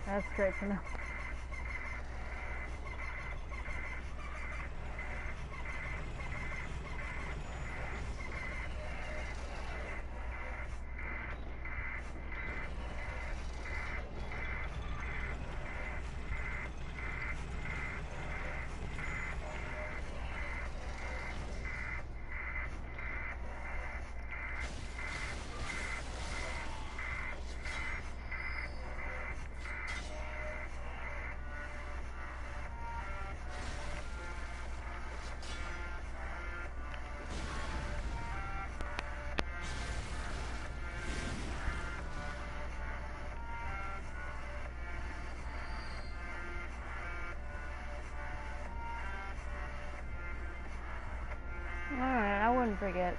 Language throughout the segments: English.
That's great to know. Alright, I wouldn't forget.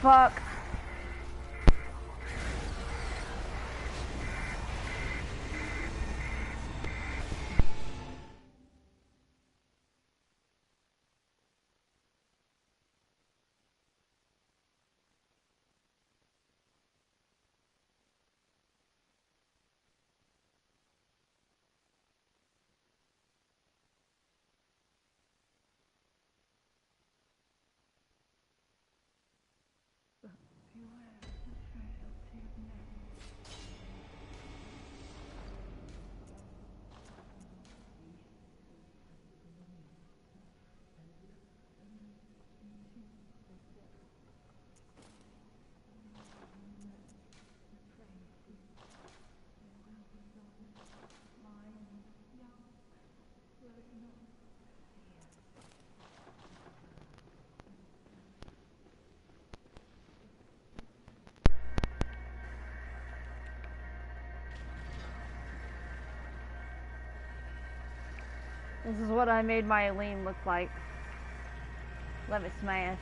Fuck. This is what I made my Eileen look like. Let me smash.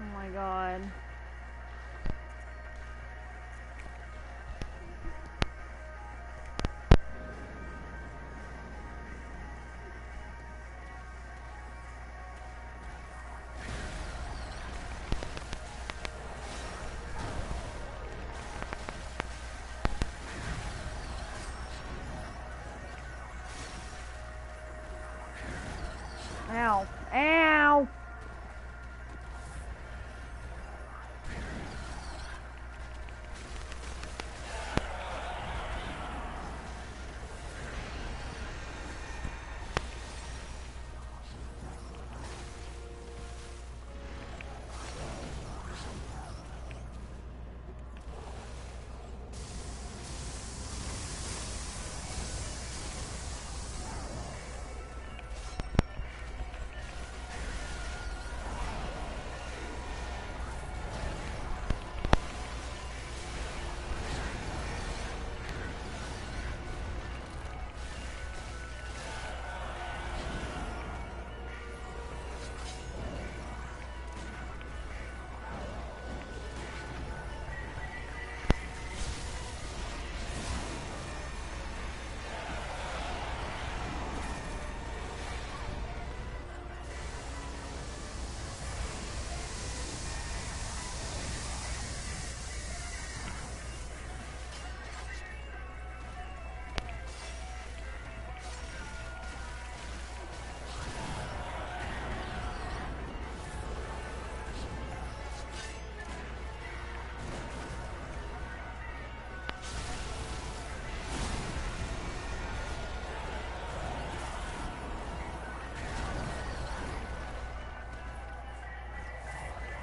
Oh my god. Ow. Ow!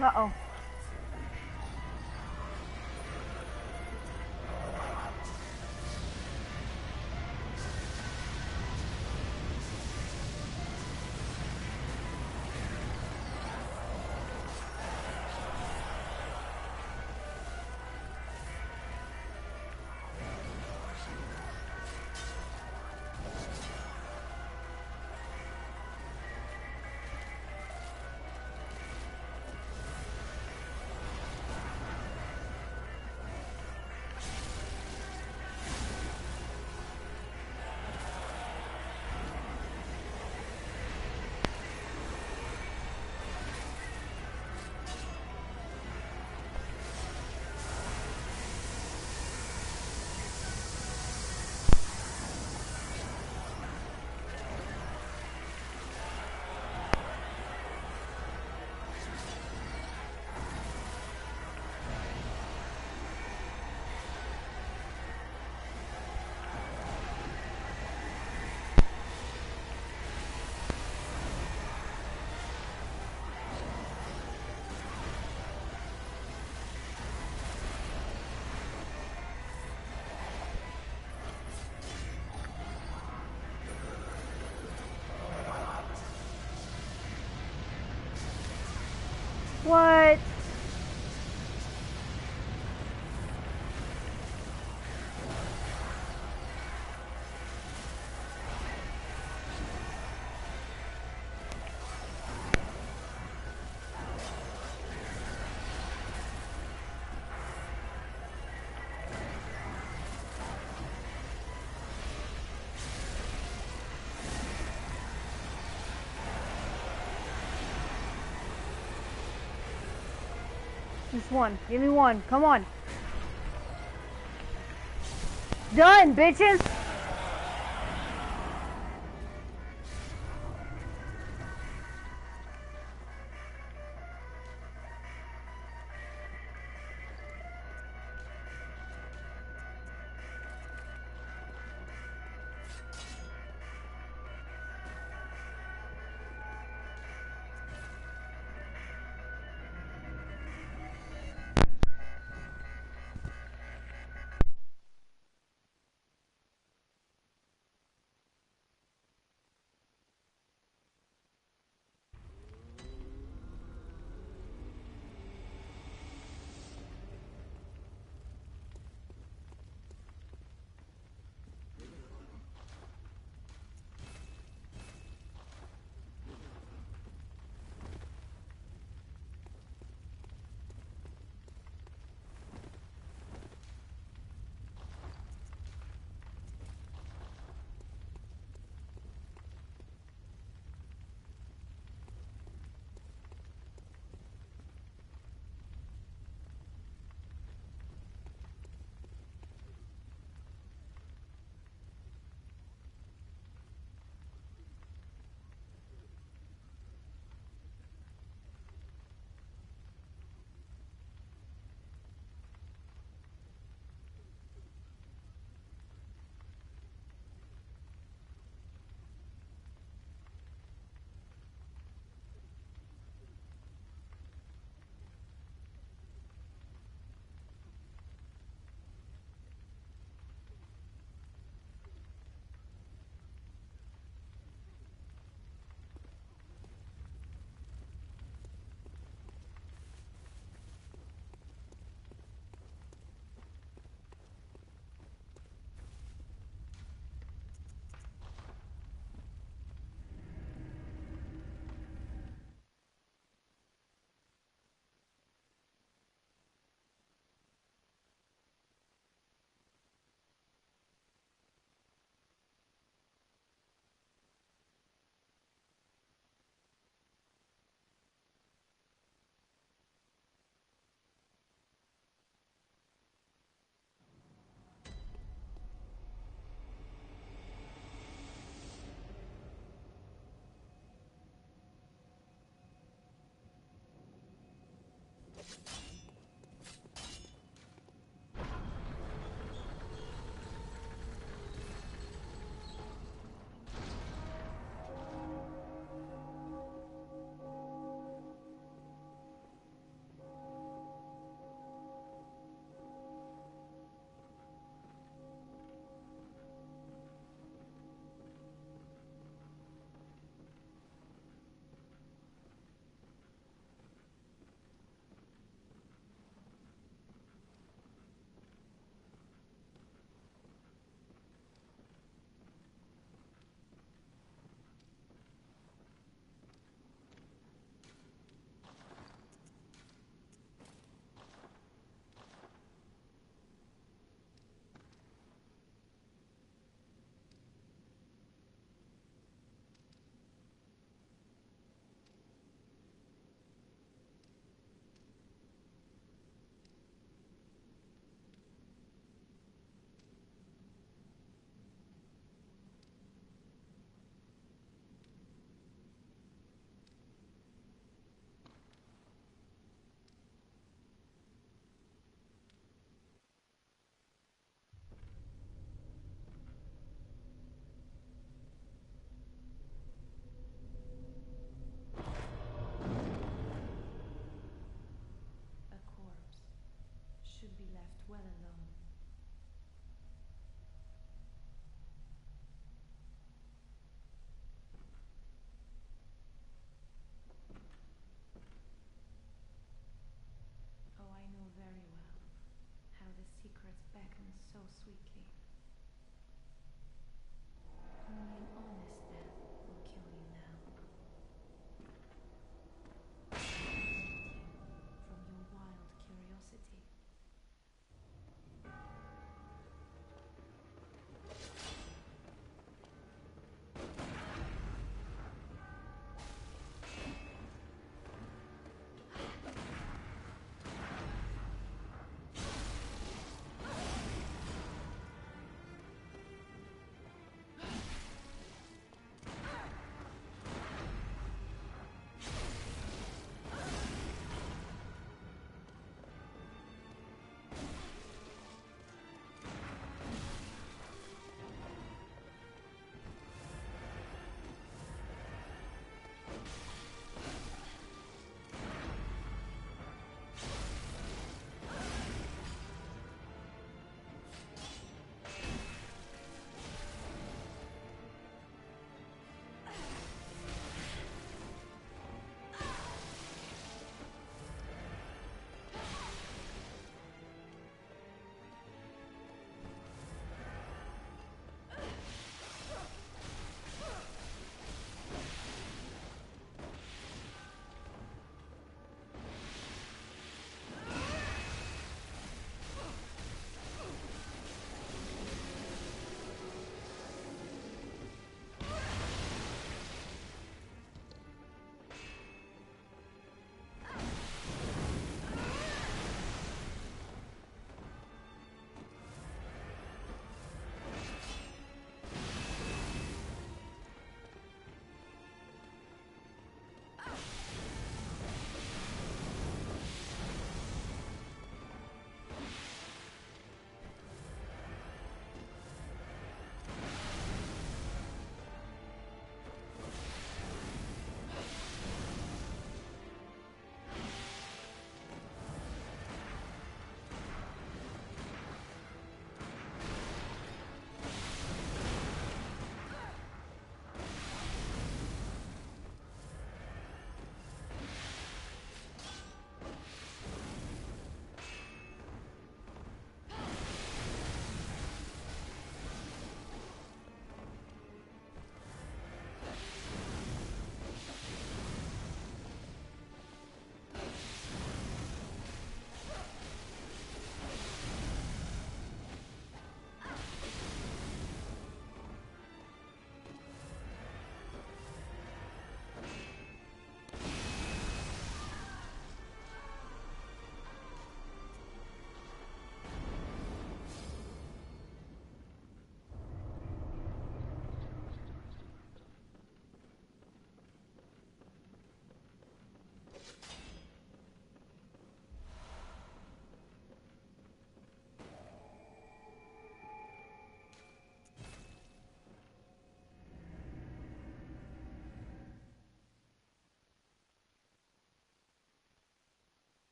Uh-oh. What? Just one. Give me one. Come on. Done, bitches!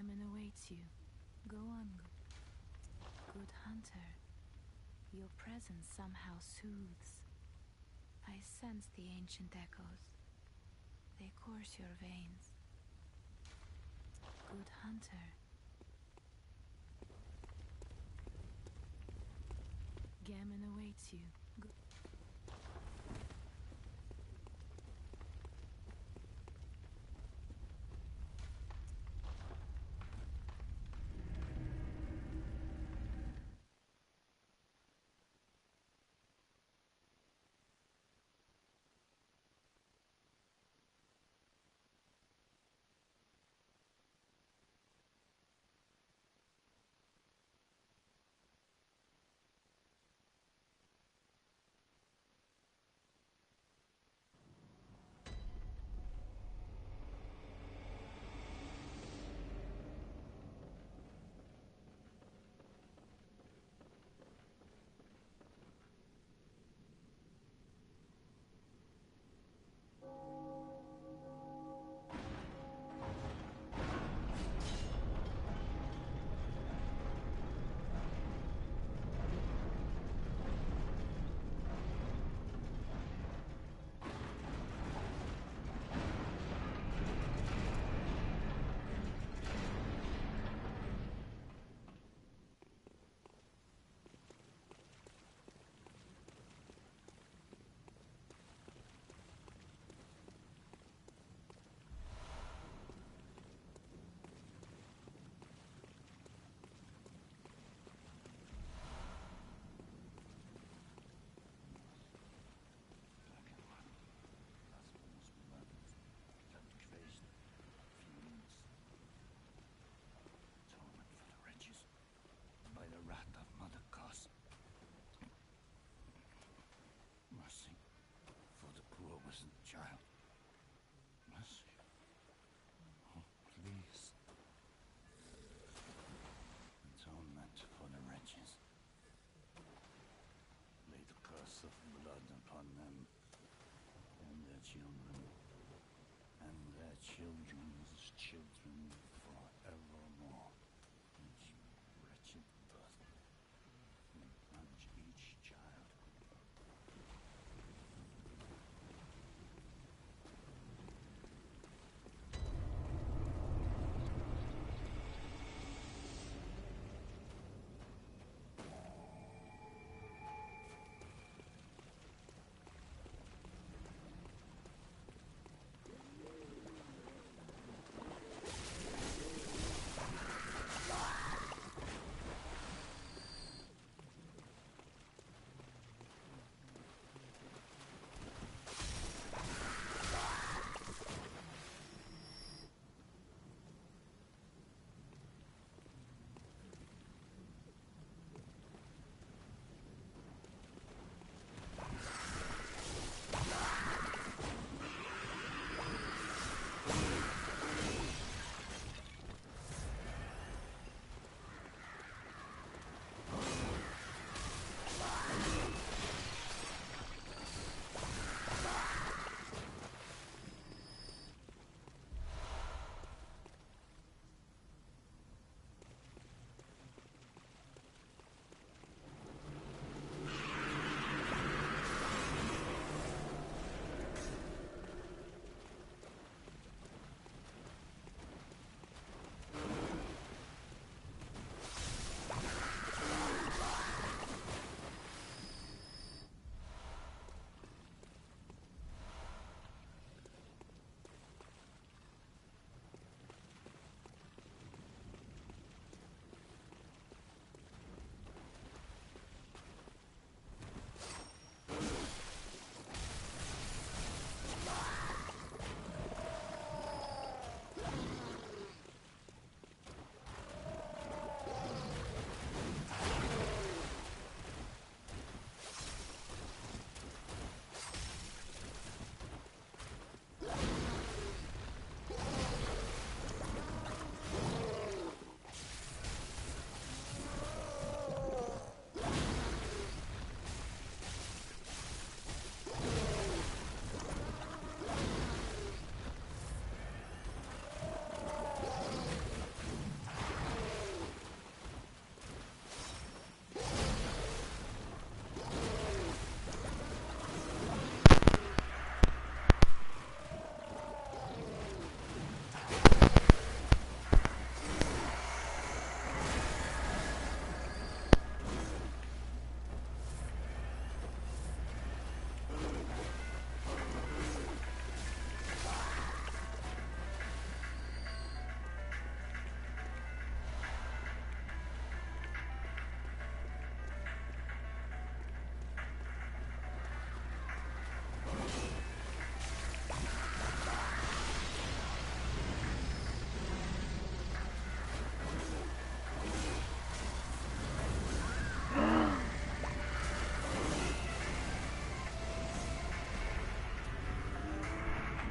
Gammon awaits you. Go on, good hunter. Your presence somehow soothes. I sense the ancient echoes. They course your veins. Good hunter. Gammon awaits you.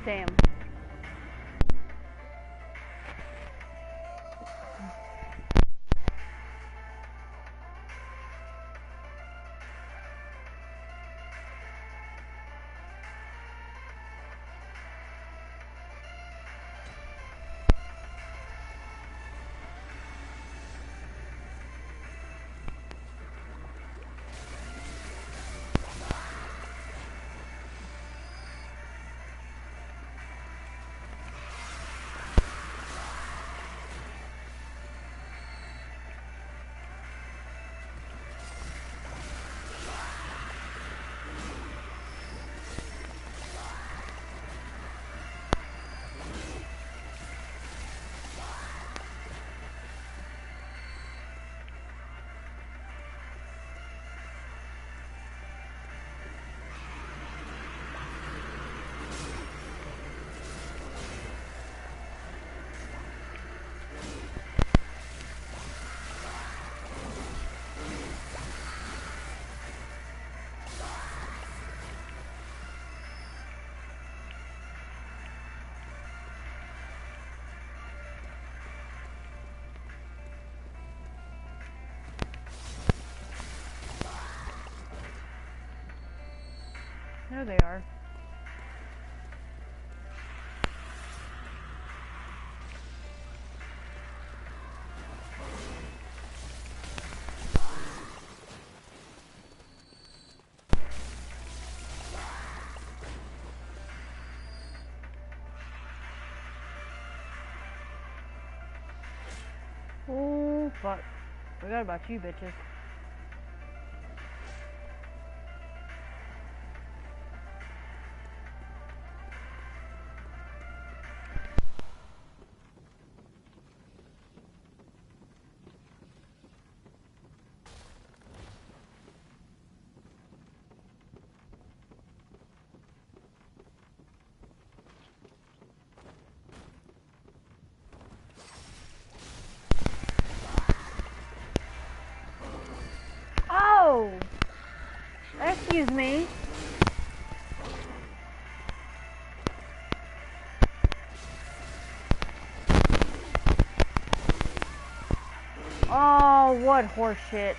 Damn. There they are. Oh, fuck. Forgot about you bitches. Oh! Excuse me. Oh, what horseshit.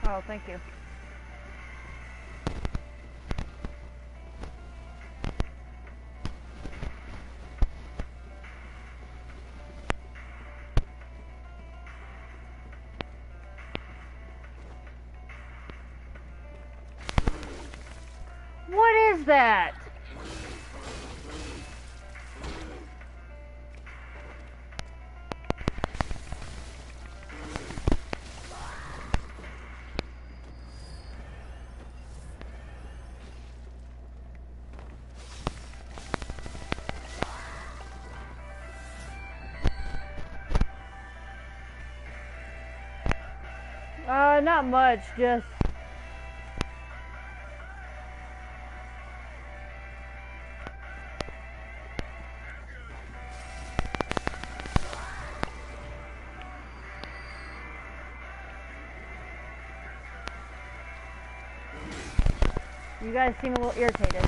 Oh, thank you. What is that? Not much, just... You guys seem a little irritated.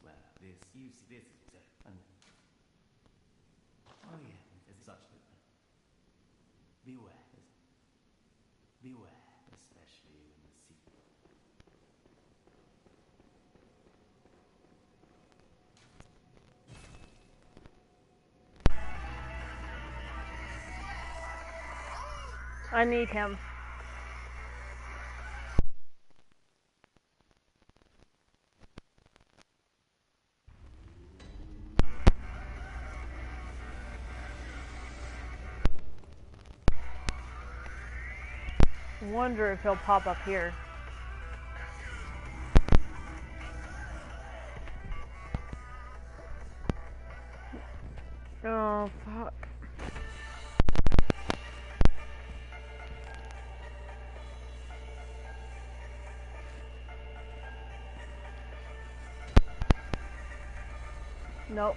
Well, this, you see, this is it. And oh yeah, there's such a beware, especially when the secret. I need him. Wonder if he'll pop up here. Oh, fuck. Nope.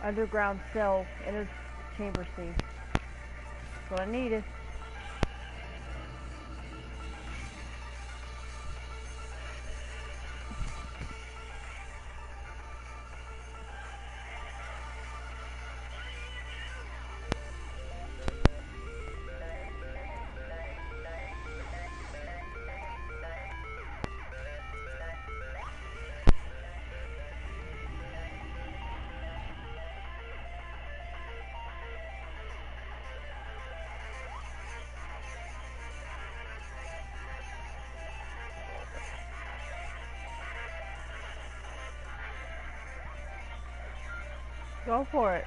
Underground cell, inner chamber C. That's what I needed. Go for it.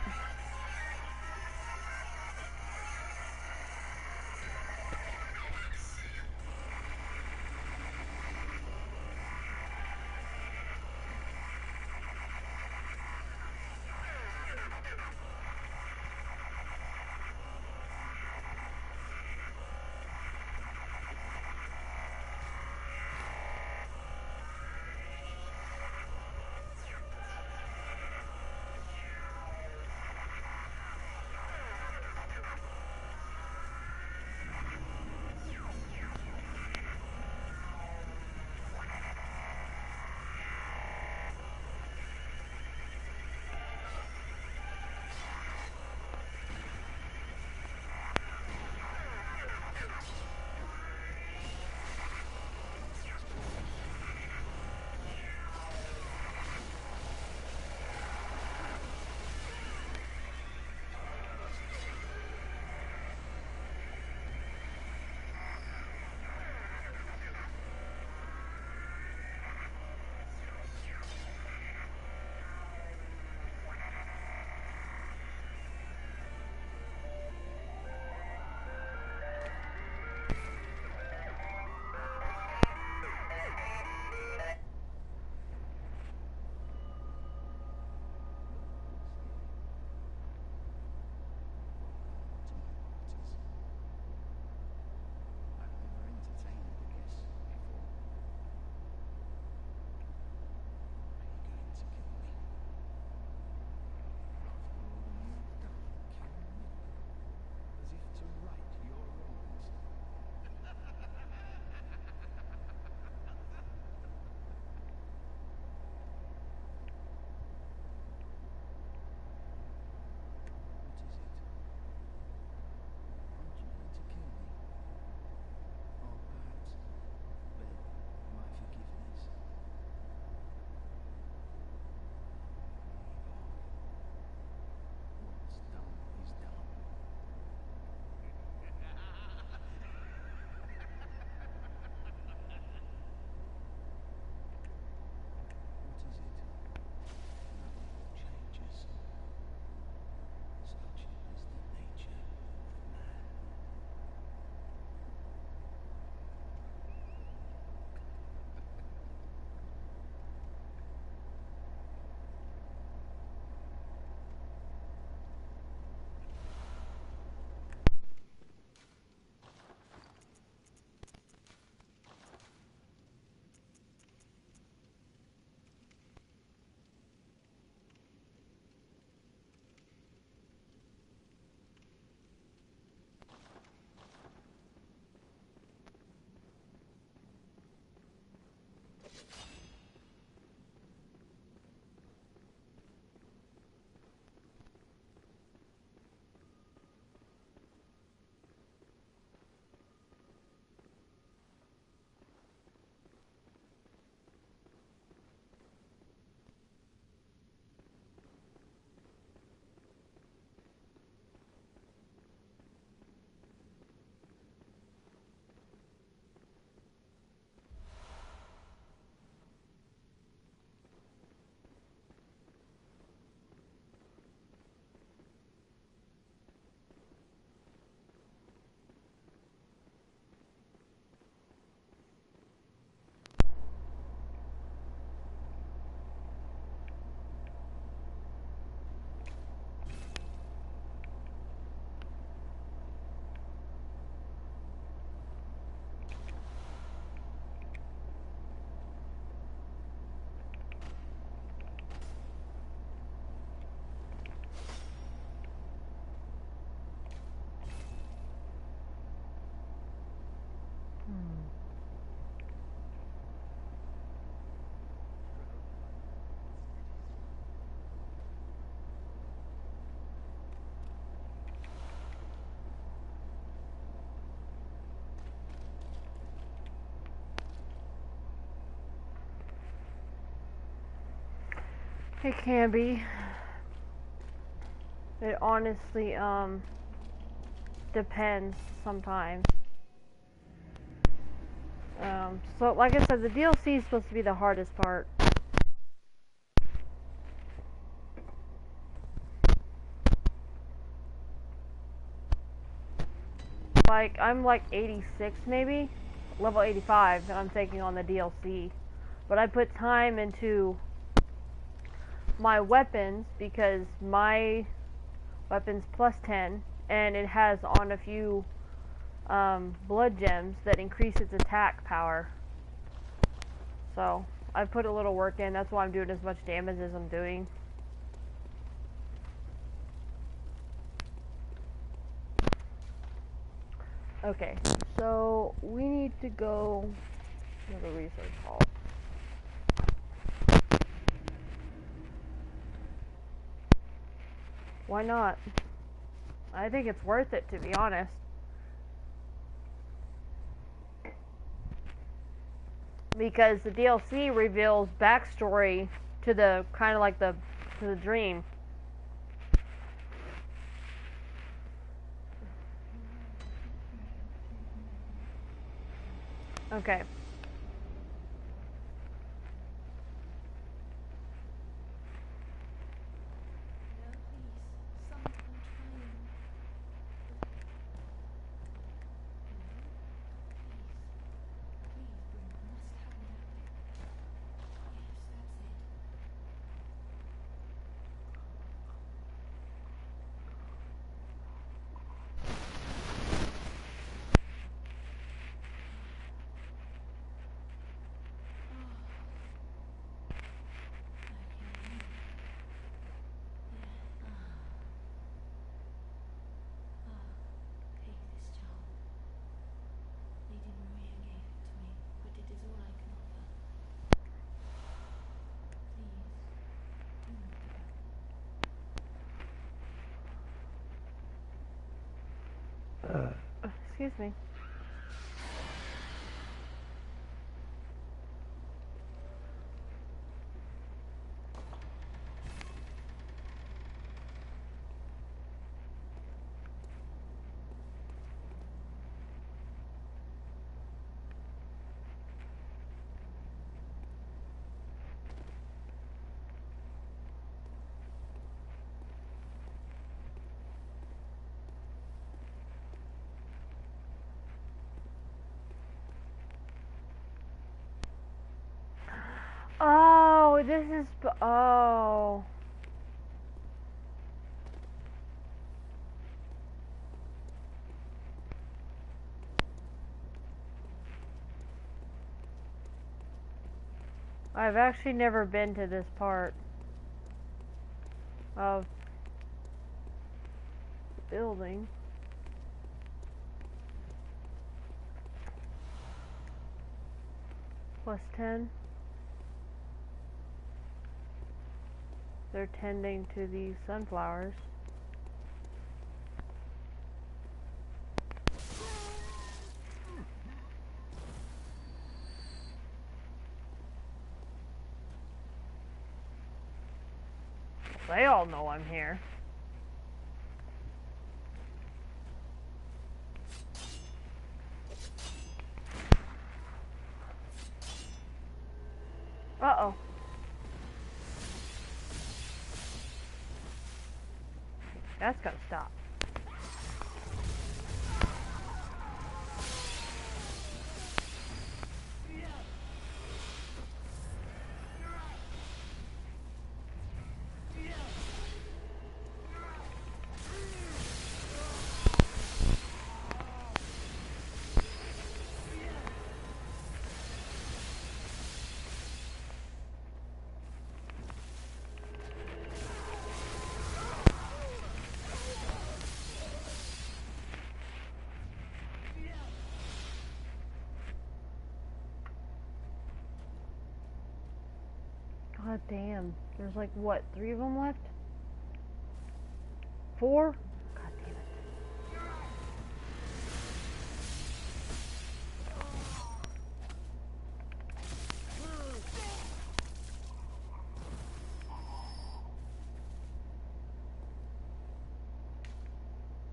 It can be. It honestly, depends sometimes. So like I said, the DLC is supposed to be the hardest part. Like, I'm like 86 maybe, level 85, and I'm taking on the DLC. But I put time into my weapons because my weapon's plus 10, and it has on a few blood gems that increase its attack power. So, I put a little work in, that's why I'm doing as much damage as I'm doing. Okay, so we need to go to the research hall. Why not? I think it's worth it, to be honest. Because the DLC reveals backstory to the kind of like to the dream. Okay. Excuse me. Oh, this is... Oh. I've actually never been to this part of the building. Plus 10. They're tending to these sunflowers. They all know I'm here. Uh-oh. That's gotta stop. God damn. There's like, what, 3 of them left? 4? God damn it.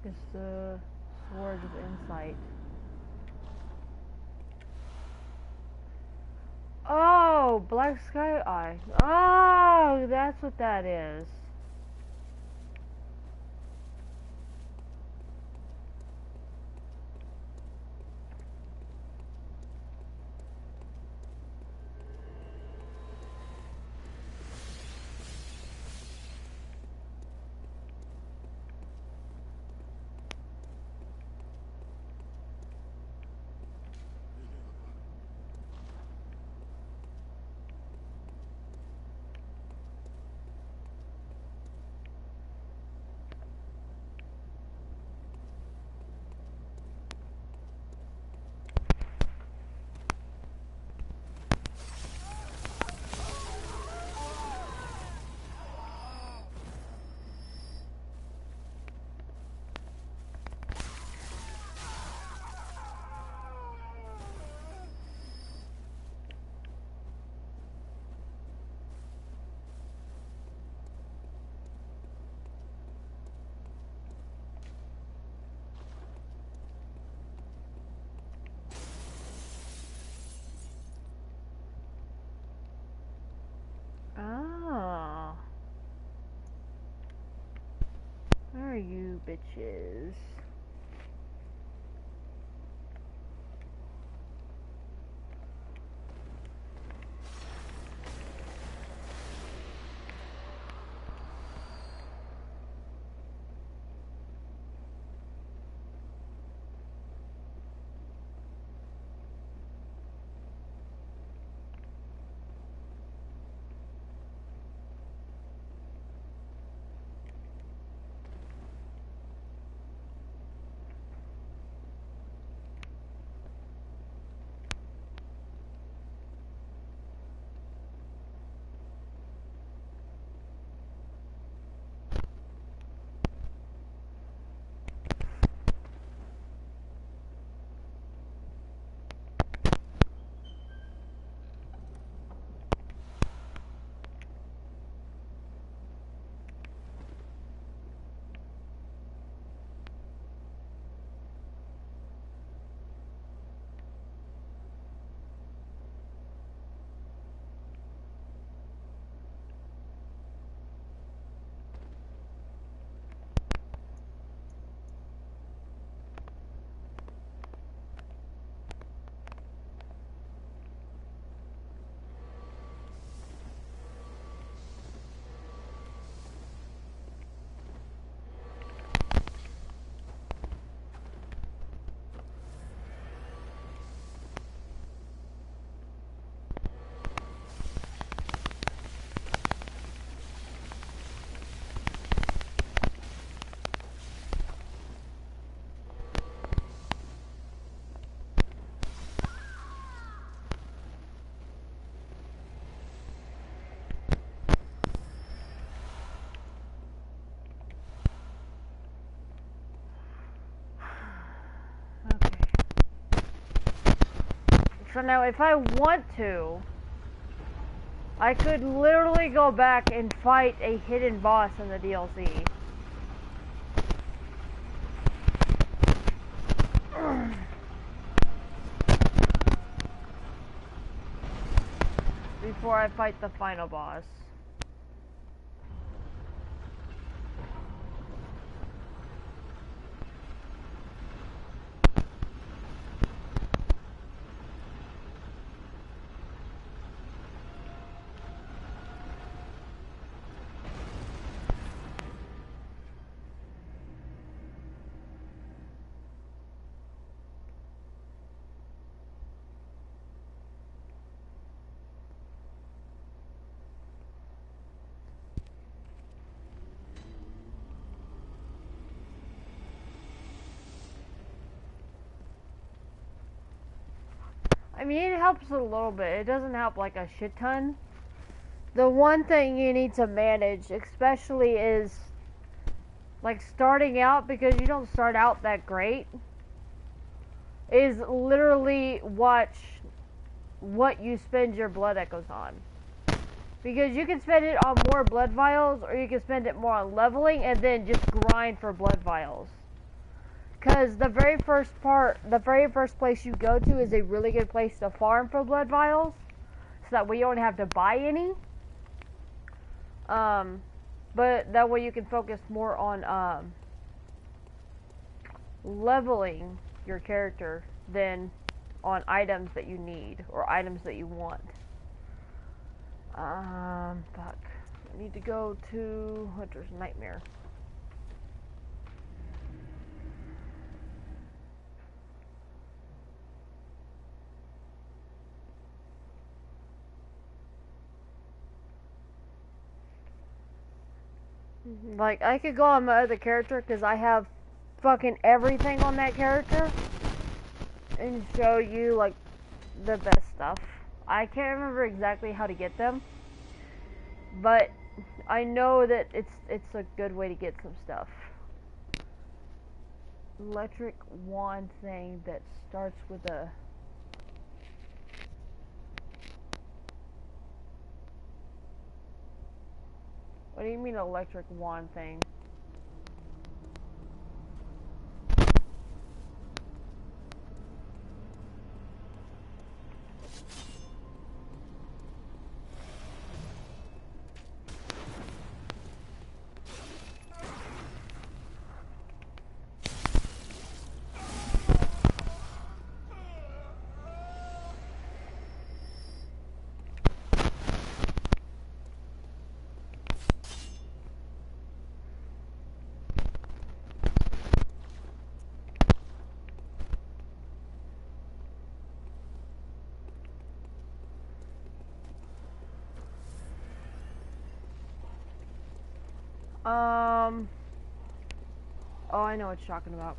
It's the Sword of Insight. Oh, Black Sky Eye. Oh, that's what that is. Ah. Where are you bitches? So now if I want to, I could literally go back and fight a hidden boss in the DLC. Before I fight the final boss. I mean, it helps a little bit. It doesn't help like a shit ton. The one thing you need to manage, especially, is like starting out, because you don't start out that great, is literally watch what you spend your blood echoes on. Because you can spend it on more blood vials, or you can spend it more on leveling and then just grind for blood vials. Because the very first place you go to is a really good place to farm for blood vials, so that way you don't have to buy any. But that way you can focus more on leveling your character than on items that you need or items that you want. Fuck. I need to go to Hunter's Nightmare. Like, I could go on my other character because I have fucking everything on that character and show you, like, the best stuff. I can't remember exactly how to get them, but I know that it's a good way to get some stuff. Electric wand thing that starts with a... What do you mean electric wand thing? Oh, I know what you're talking about.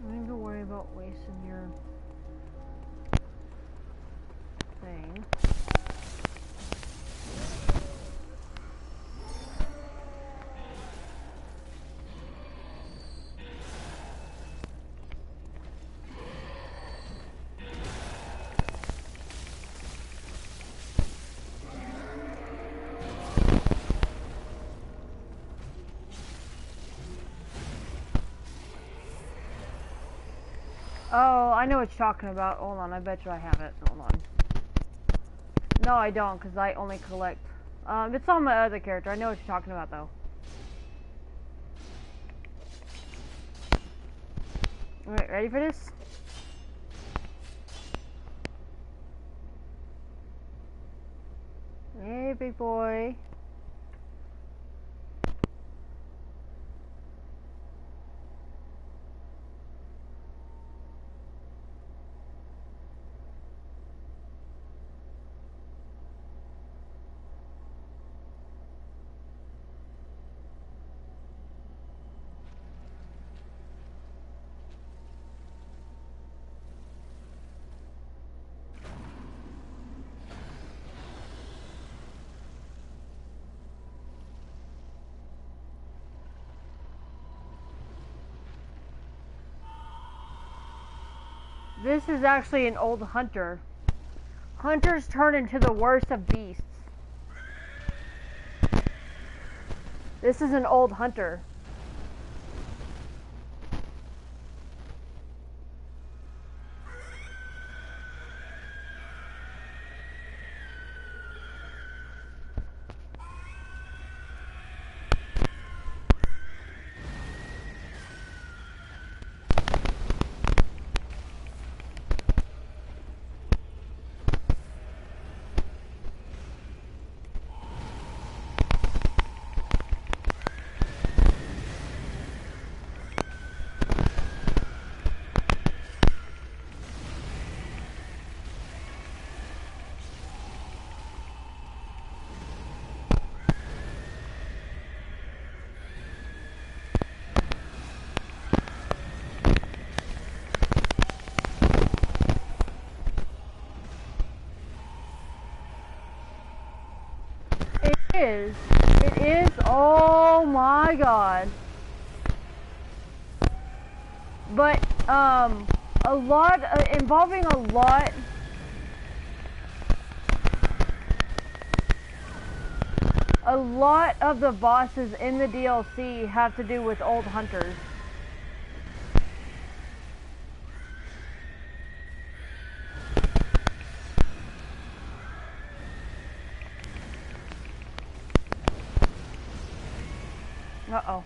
Don't even worry about wasting your thing. Oh, I know what you're talking about. Hold on, I bet you I have it. Hold on. No, I don't, because I only collect... it's on my other character. I know what you're talking about, though. Alright, ready for this? Hey, big boy. This is actually an old hunter. Hunters turn into the worst of beasts. This is an old hunter. It is. Oh my god. But, involving a lot of the bosses in the DLC have to do with old hunters. Uh-oh.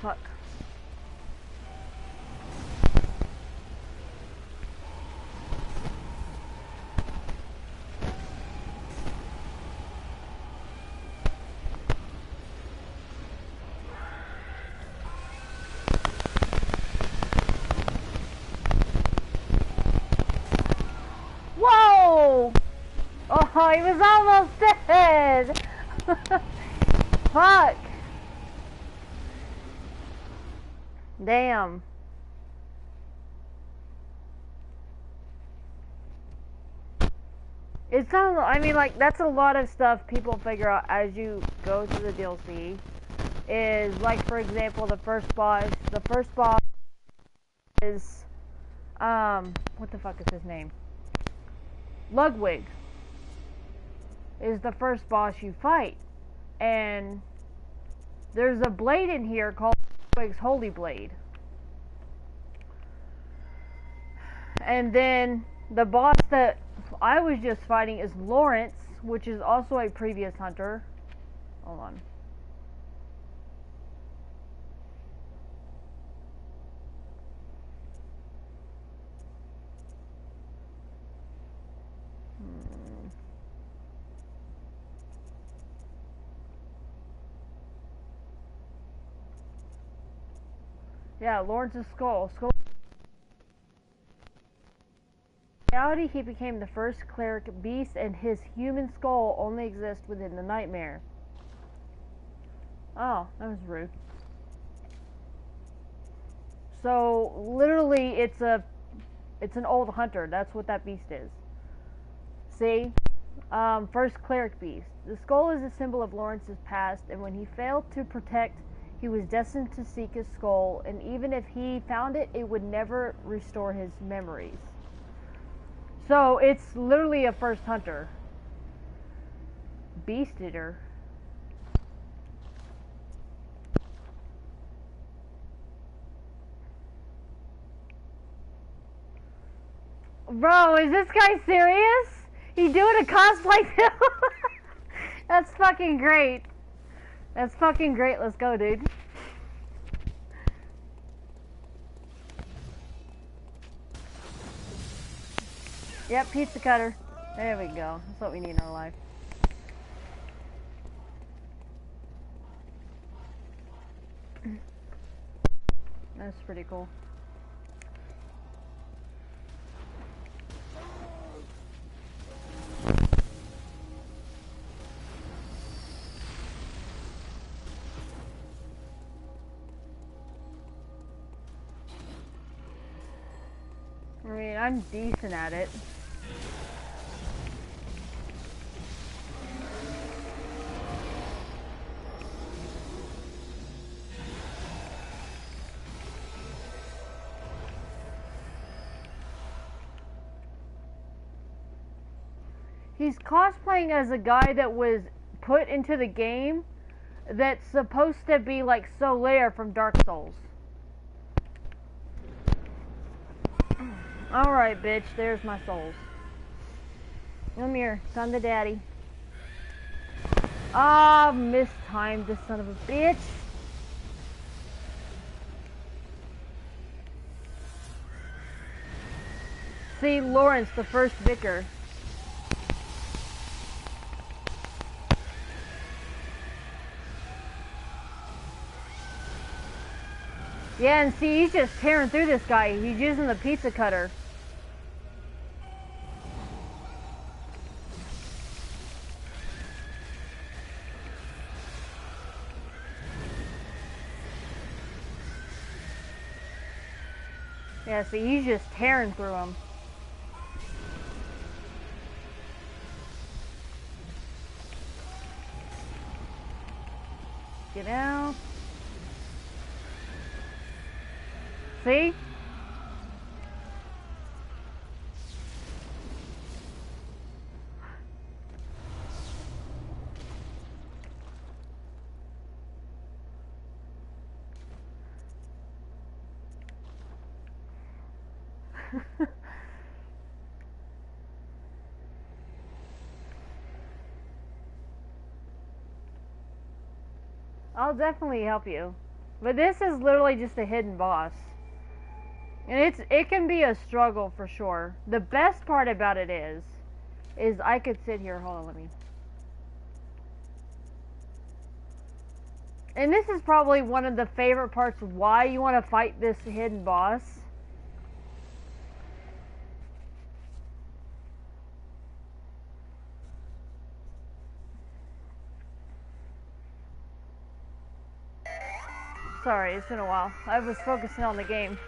Fuck. Whoa! Oh, he was almost dead! Fuck! Damn. It's kind of, I mean, like, that's a lot of stuff people figure out as you go through the DLC. Is, like, for example, the first boss is, what the fuck is his name? Ludwig is the first boss you fight. And there's a blade in here called Ludwig's Holy Blade. And then the boss that I was just fighting is Lawrence, which is also a previous hunter. Hold on. Yeah, Lawrence's skull. In reality, he became the first cleric beast, and his human skull only exists within the nightmare. Oh, that was rude. So, literally, it's an old hunter. That's what that beast is. See? First cleric beast. The skull is a symbol of Lawrence's past, and when he failed to protect, he was destined to seek his skull, and even if he found it, it would never restore his memories. So, it's literally a first hunter. Beast Eater. Bro, is this guy serious? He doing a cosplay too? That's fucking great. That's fucking great. Let's go, dude. Yep, pizza cutter. There we go. That's what we need in our life. That's pretty cool. I mean, I'm decent at it. He's cosplaying as a guy that was put into the game that's supposed to be like Solaire from Dark Souls. Alright, bitch, there's my souls. Come here, son to daddy. Ah, mistimed this son of a bitch. See, Lawrence, the first vicar. Yeah, and see, he's just tearing through this guy. He's using the pizza cutter. Yeah, see, he's just tearing through them. Get out. See? I'll definitely help you. But this is literally just a hidden boss. And it can be a struggle for sure. The best part about it is I could sit here, hold on, let me. And this is probably one of the favorite parts of why you want to fight this hidden boss. Sorry, it's been a while. I was focusing on the game.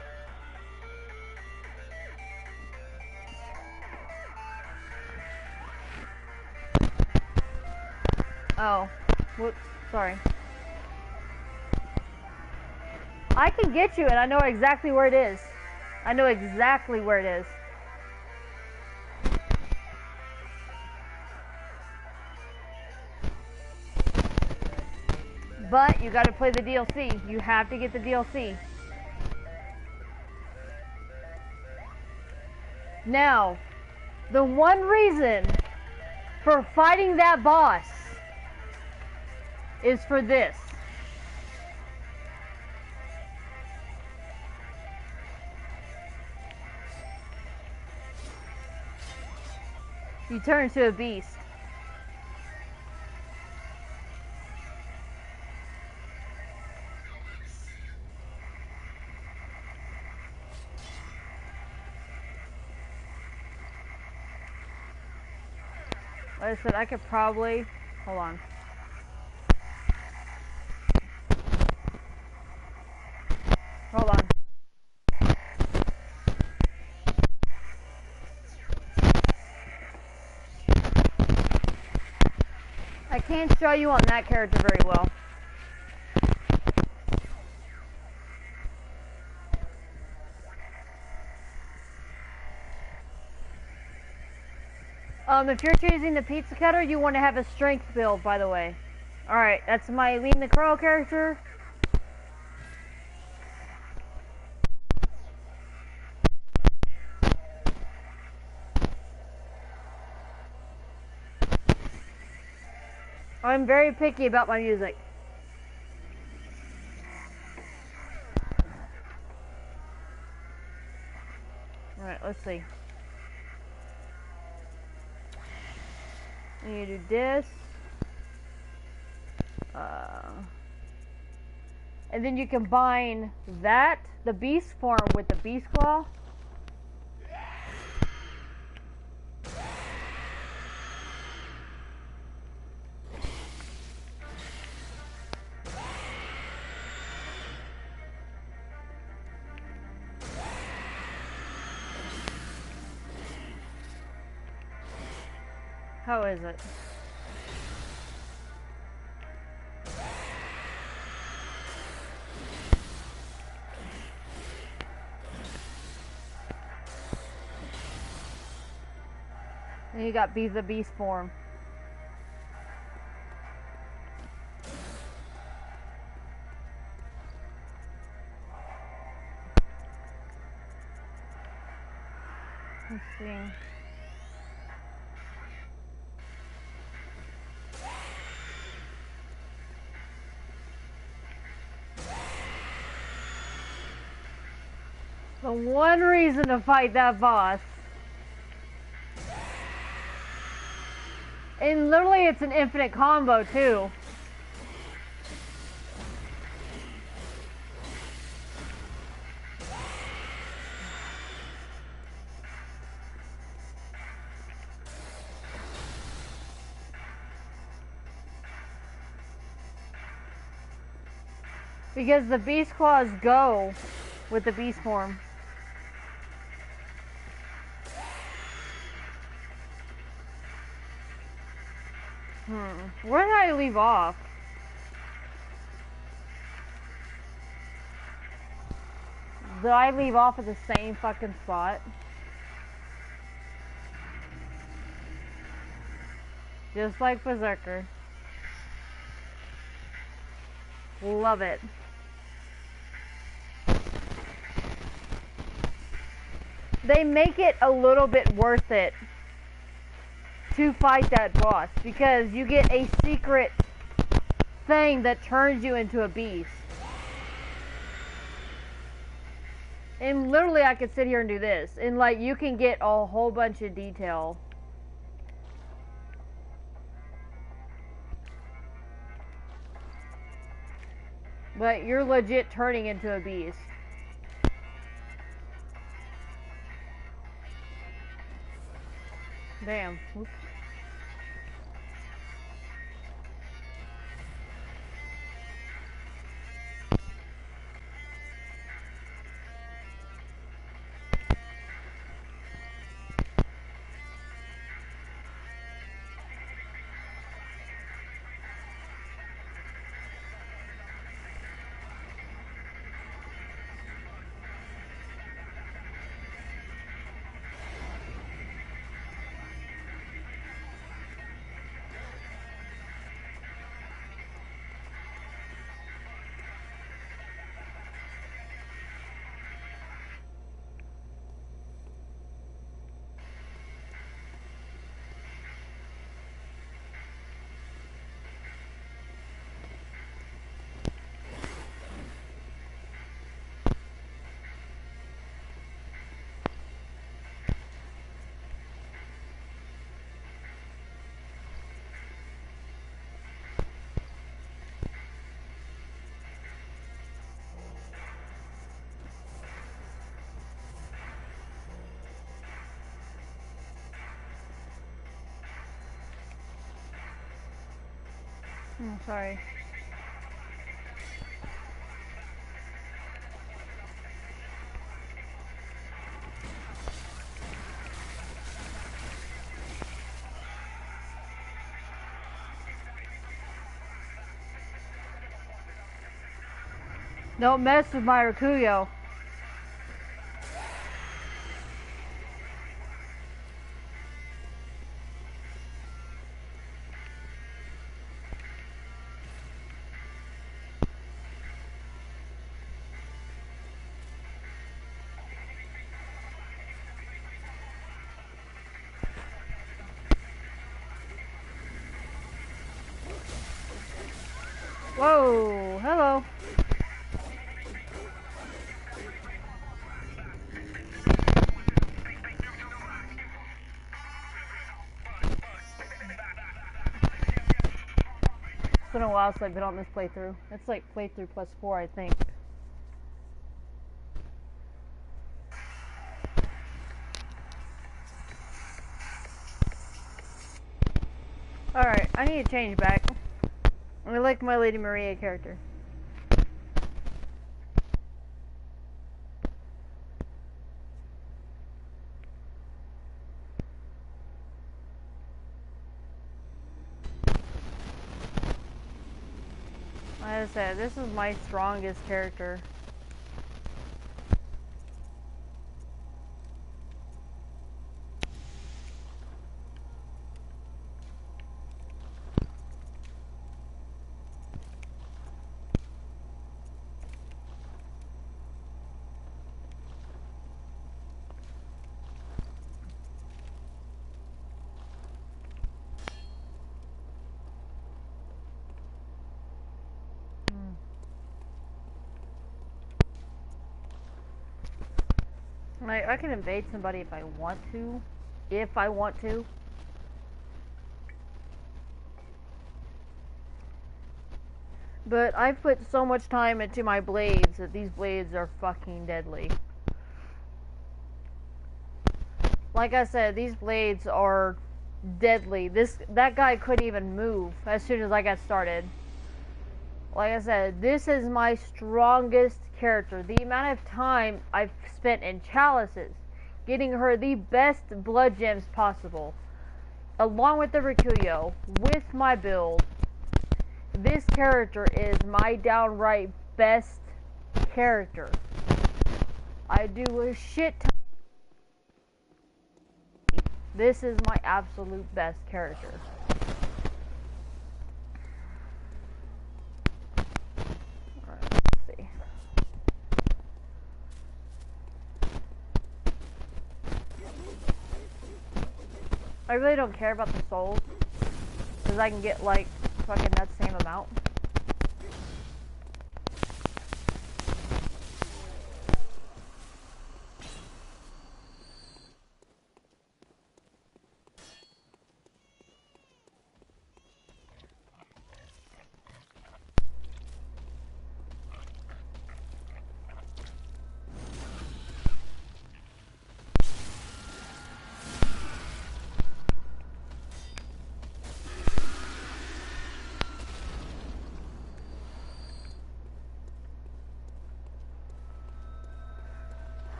Oh, whoops, sorry. I can get you and I know exactly where it is. I know exactly where it is. But you gotta play the DLC. You have to get the DLC. Now, the one reason for fighting that boss is for this. You turn into a beast. Like I said, I could probably... Hold on. Hold on. I can't show you on that character very well. If you're choosing the pizza cutter, you want to have a strength build, by the way. Alright, that's my Eileen the Crow character. I'm very picky about my music. Alright, let's see. And you do this. And then you combine that, the beast form, with the beast claw. How is it? And you got the beast form. Let's see. The one reason to fight that boss. And literally it's an infinite combo too. Because the beast claws go with the beast form. Where did I leave off? Did I leave off at the same fucking spot? Just like Berserker. Love it. They make it a little bit worth it to fight that boss because you get a secret thing that turns you into a beast. And literally I could sit here and do this and like you can get a whole bunch of detail. But you're legit turning into a beast. Damn. Oops. Oh, sorry. Don't mess with my Rakuyo. Whoa, hello. It's been a while since I've been on this playthrough. It's like playthrough plus 4, I think. Alright, I need to change back. I like my Lady Maria character. Like I said, this is my strongest character. Like, I can invade somebody if I want to. If I want to. But I put so much time into my blades that these blades are fucking deadly. Like I said, these blades are deadly. That guy couldn't even move as soon as I got started. Like I said, this is my strongest character. The amount of time I've spent in chalices, getting her the best blood gems possible. along with the Rikuyo, with my build, this character is my downright best character. I do a shit ton. This is my absolute best character. Alright, let's see. I really don't care about the souls, because I can get like fucking that same amount.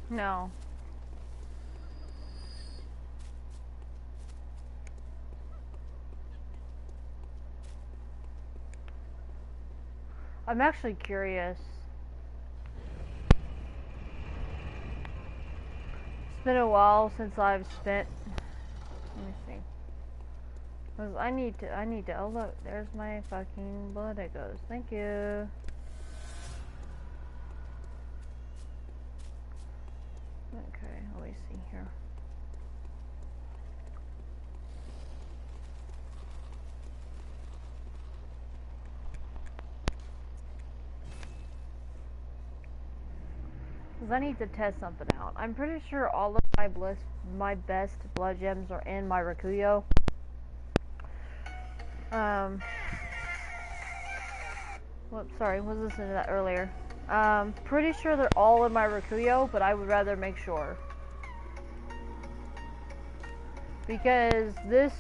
No. I'm actually curious. It's been a while since I've spent. Let me see. 'Cause I need to. Oh look, there's my fucking blood echoes. Thank you. Okay, let me see here. Because I need to test something out. I'm pretty sure all of my best blood gems are in my Rikuyo. Whoops, sorry, was listening to that earlier. Pretty sure they're all in my Rikuyo, but I would rather make sure. Because this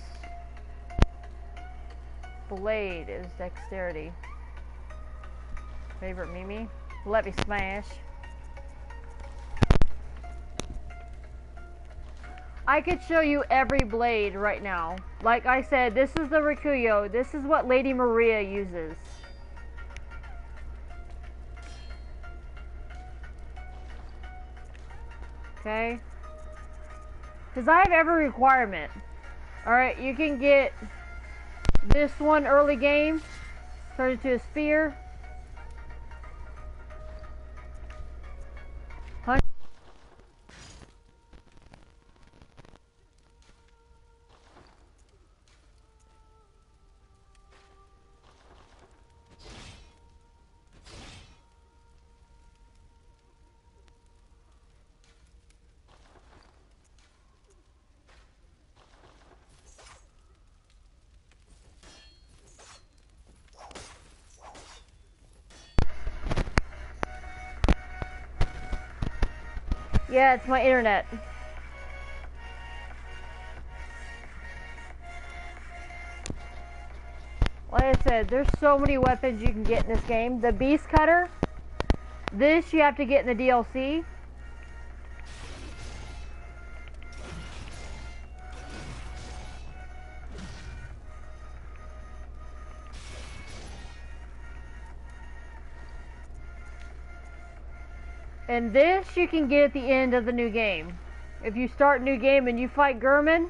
blade is dexterity. Favorite Mimi? Let me smash. I could show you every blade right now. Like I said, this is the Rikuyo. This is what Lady Maria uses. Okay? Because I have every requirement. Alright, you can get this one early game. Turn it to a spear. Yeah, it's my internet. Like I said, there's so many weapons you can get in this game. The Beast Cutter, this you have to get in the DLC. And this you can get at the end of the new game. If you start a new game and you fight Gurman,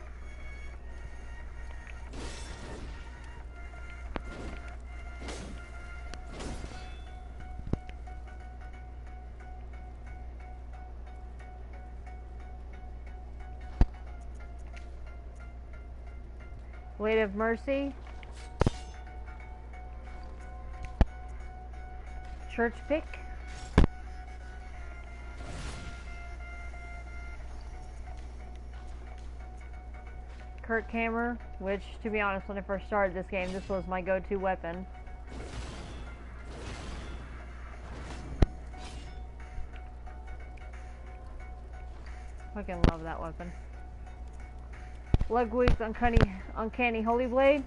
Blade of Mercy, Church Pick, Kirk Hammer, which, to be honest, when I first started this game, this was my go-to weapon. Fucking love that weapon. Ludwig's uncanny holy blade.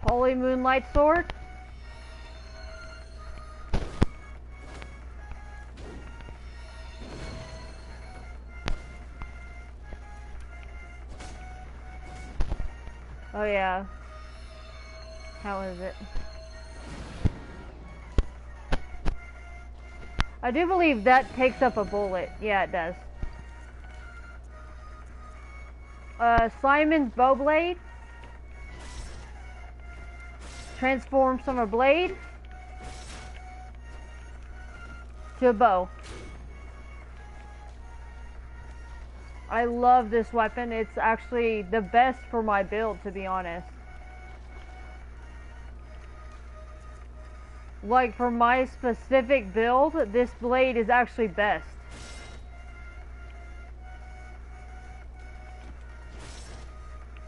Holy moonlight sword. Oh yeah. How is it? I do believe that takes up a bullet. Yeah, it does. Simon's bow blade. Transforms from a blade to a bow. I love this weapon. It's actually the best for my build, to be honest. Like, for my specific build, this blade is actually best.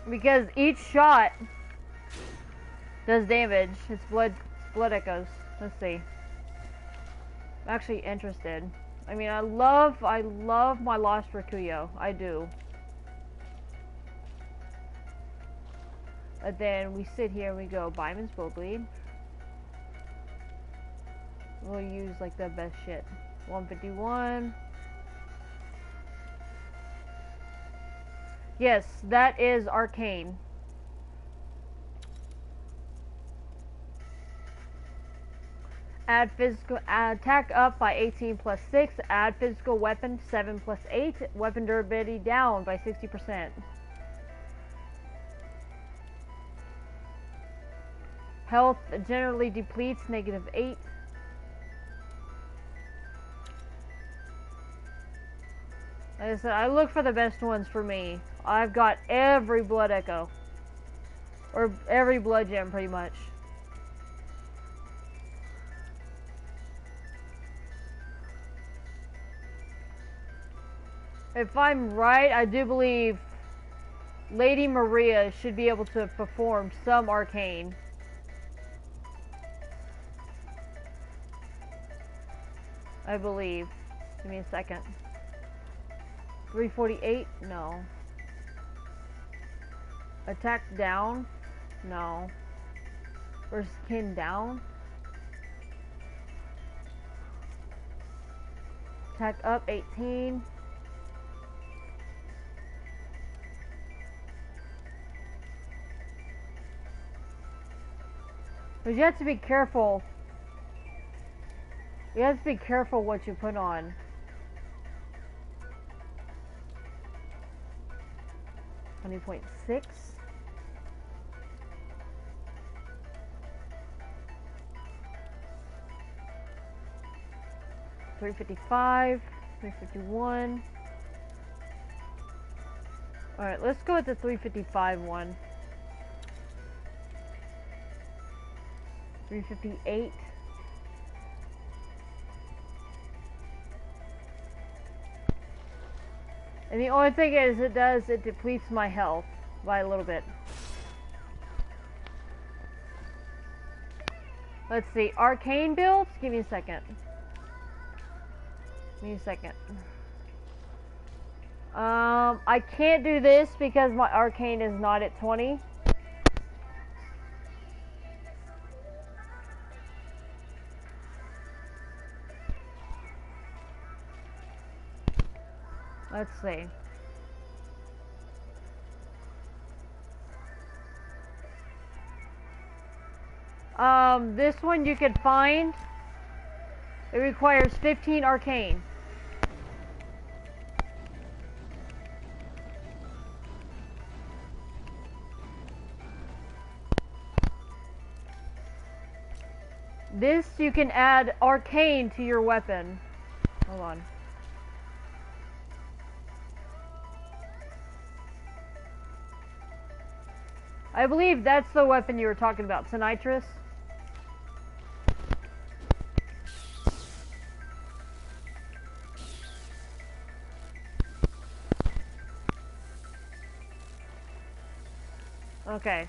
Because each shot does damage. It's blood echoes. Let's see. I'm actually interested. I mean, I love my Lost Rakuyo. I do. But then we sit here and we go, Byman's Bow Bleed. We'll use like the best shit. 151. Yes, that is arcane. Add physical attack up by 18 plus 6. Add physical weapon 7 plus 8. Weapon durability down by 60%. Health generally depletes -8. Like I said, I look for the best ones for me. I've got every blood echo. Or every blood gem pretty much. If I'm right, I do believe Lady Maria should be able to perform some arcane. I believe. Give me a second. 348? No. Attack down? No. Or skin down? Attack up 18. But you have to be careful. You have to be careful what you put on. .6. .355, 351. Alright, let's go with the 355 one. 358. And the only thing is, it depletes my health by a little bit. Let's see, arcane builds? Give me a second. Give me a second. I can't do this because my arcane is not at 20. Let's see. This one you could find. It requires 15 arcane. This you can add arcane to your weapon. Hold on. I believe that's the weapon you were talking about, Sinitrus. Okay.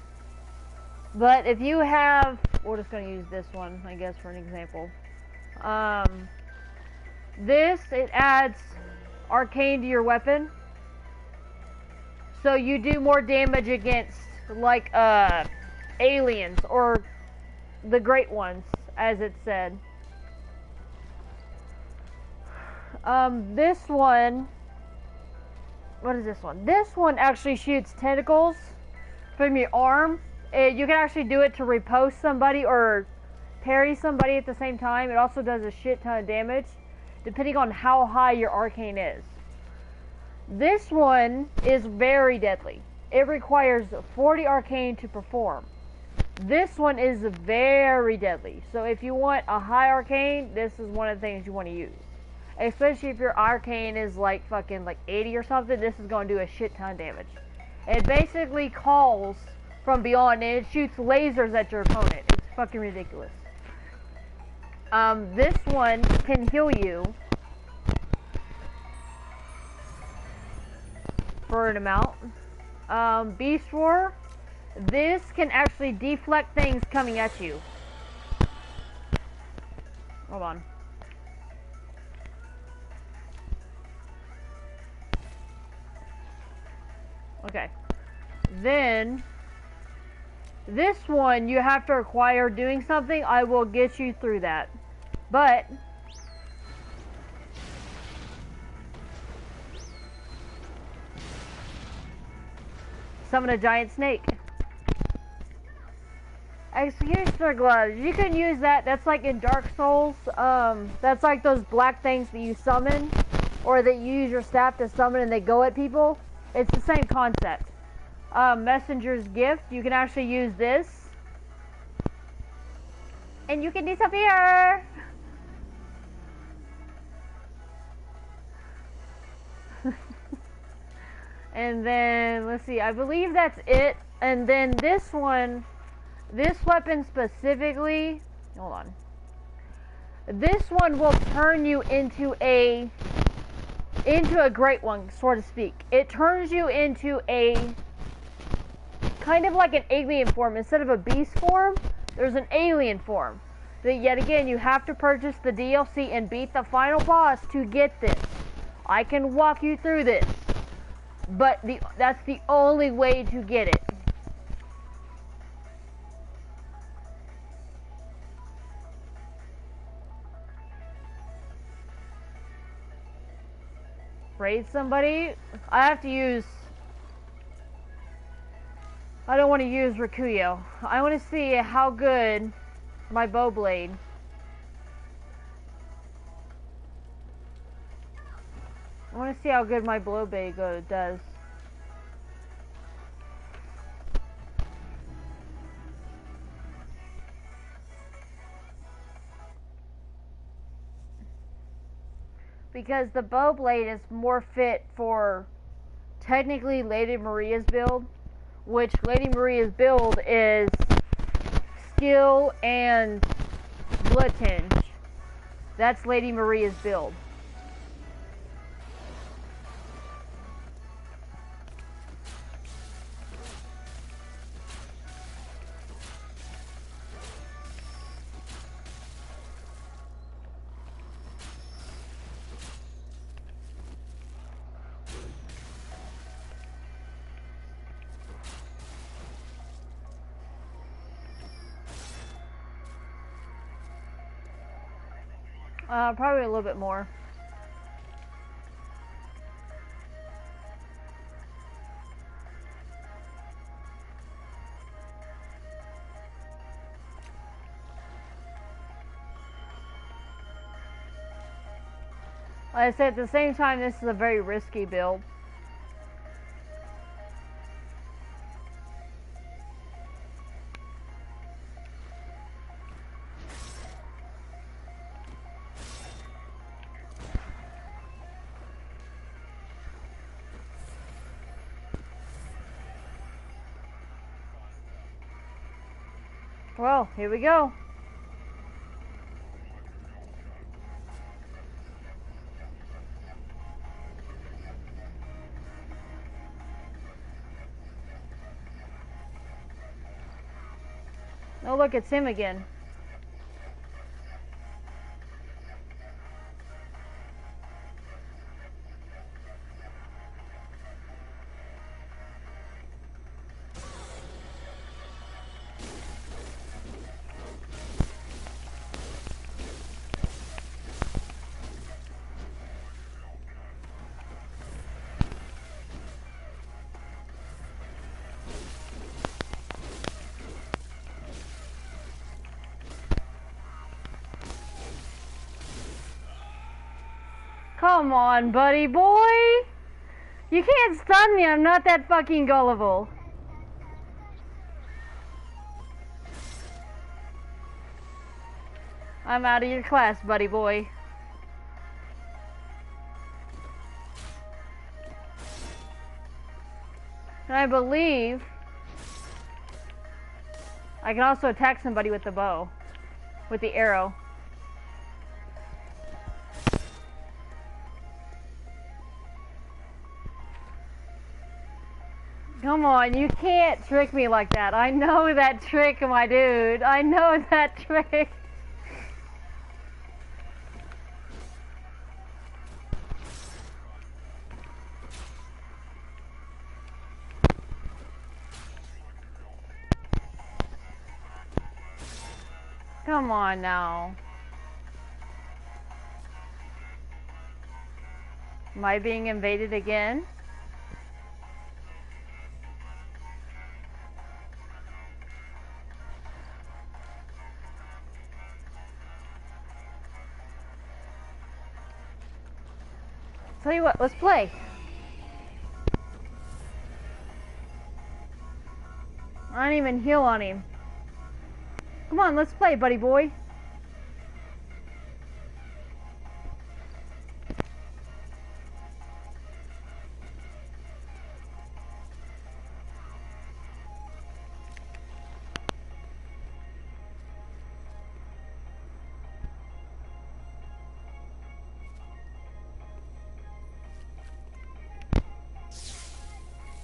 But if you have, we're just going to use this one, I guess, for an example. This, it adds arcane to your weapon. So you do more damage against, like, aliens, or the great ones, as it said. This one, what is this one? This one actually shoots tentacles from your arm. You can actually do it to riposte somebody or parry somebody at the same time. It also does a shit ton of damage, depending on how high your arcane is. This one is very deadly. It requires 40 arcane to perform. This one is very deadly. So if you want a high arcane, this is one of the things you want to use. Especially if your arcane is like fucking like 80 or something, this is going to do a shit ton of damage. It basically calls from beyond and it shoots lasers at your opponent. It's fucking ridiculous. This one can heal you for an amount. Beast Roar, this can actually deflect things coming at you. Hold on. Okay. Then, this one you have to acquire doing something. I will get you through that. But, summon a giant snake. Executioner gloves. You can use that. That's like in Dark Souls. That's like those black things that you summon, or that you use your staff to summon and they go at people. It's the same concept. Messenger's gift. You can actually use this, and you can disappear. And then let's see. I believe that's it. And then this one. This weapon specifically, hold on. This one will turn you into a great one, so to speak. It turns you into a kind of like an alien form. Instead of a beast form, there's an alien form. That yet again, you have to purchase the DLC and beat the final boss to get this. I can walk you through this, but that's the only way to get it. Raid somebody. I have to use. I don't want to use Rikuyo. I want to see how good my bow blade. I want to see how good my blow blade does. Because the bow blade is more fit for technically Lady Maria's build, which Lady Maria's build is skill and blood tinge. That's Lady Maria's build. Probably a little bit more. Like I said, at the same time, this is a very risky build. Well, here we go. Oh look, it's him again. Come on, buddy boy! You can't stun me, I'm not that fucking gullible. I'm out of your class, buddy boy. And I believe I can also attack somebody with the bow. With the arrow. Come on, you can't trick me like that. I know that trick, my dude. I know that trick. Come on now. Am I being invaded again? Tell you what, let's play. I don't even heal on him. Come on, let's play, buddy boy.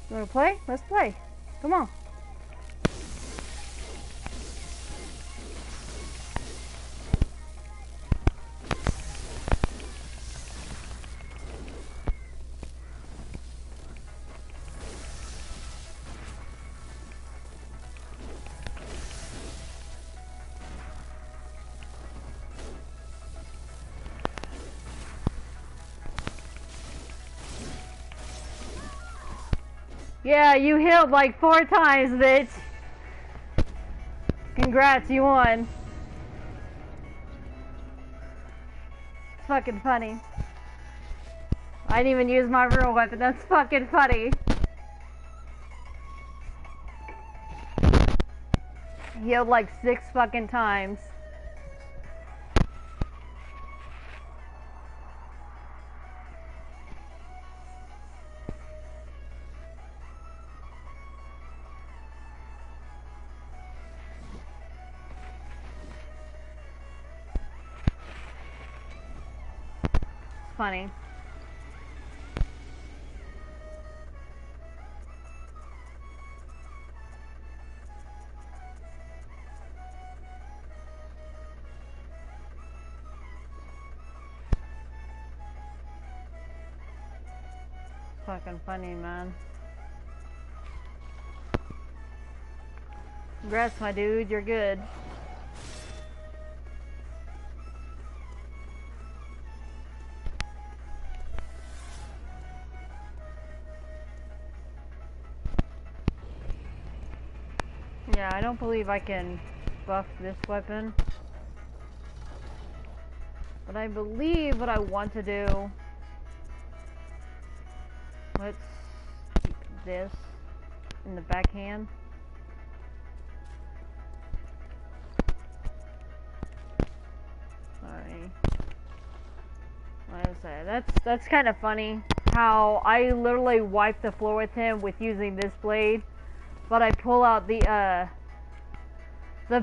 You wanna play? Let's play. Come on. Yeah, you healed like 4 times, bitch. Congrats, you won. It's fucking funny. I didn't even use my real weapon. That's fucking funny. Healed like 6 fucking times. Funny. Fucking funny, man. Congrats, my dude, you're good. Yeah, I don't believe I can buff this weapon. But I believe what I want to do... Let's keep this in the backhand. Sorry. Like I said, that's kind of funny how I literally wipe the floor with him with using this blade, but I pull out the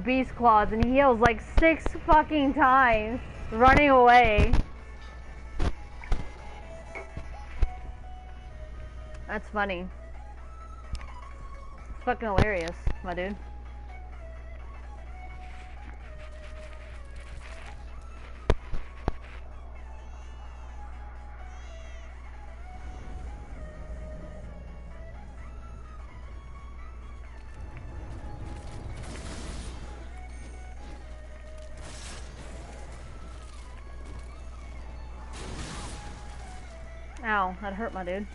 beast claws and he heals like 6 fucking times running away. That's funny. It's fucking hilarious, my dude. Ow, that hurt my dude.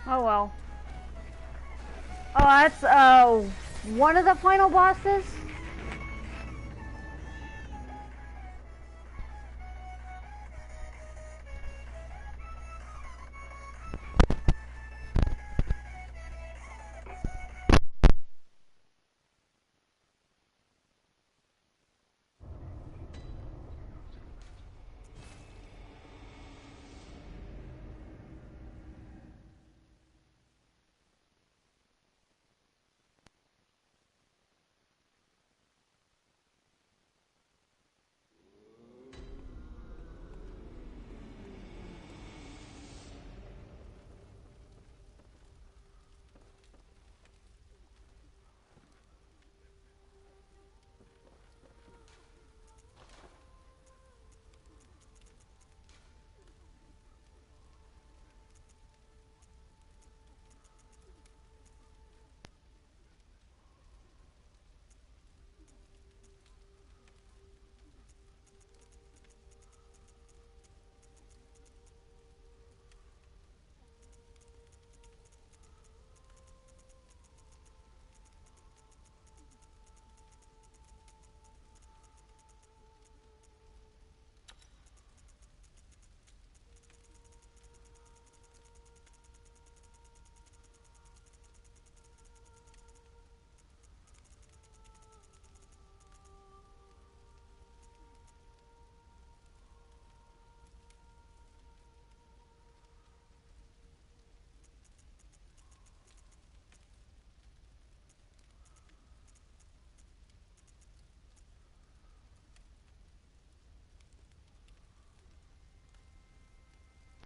Oh well. Oh, that's one of the final bosses?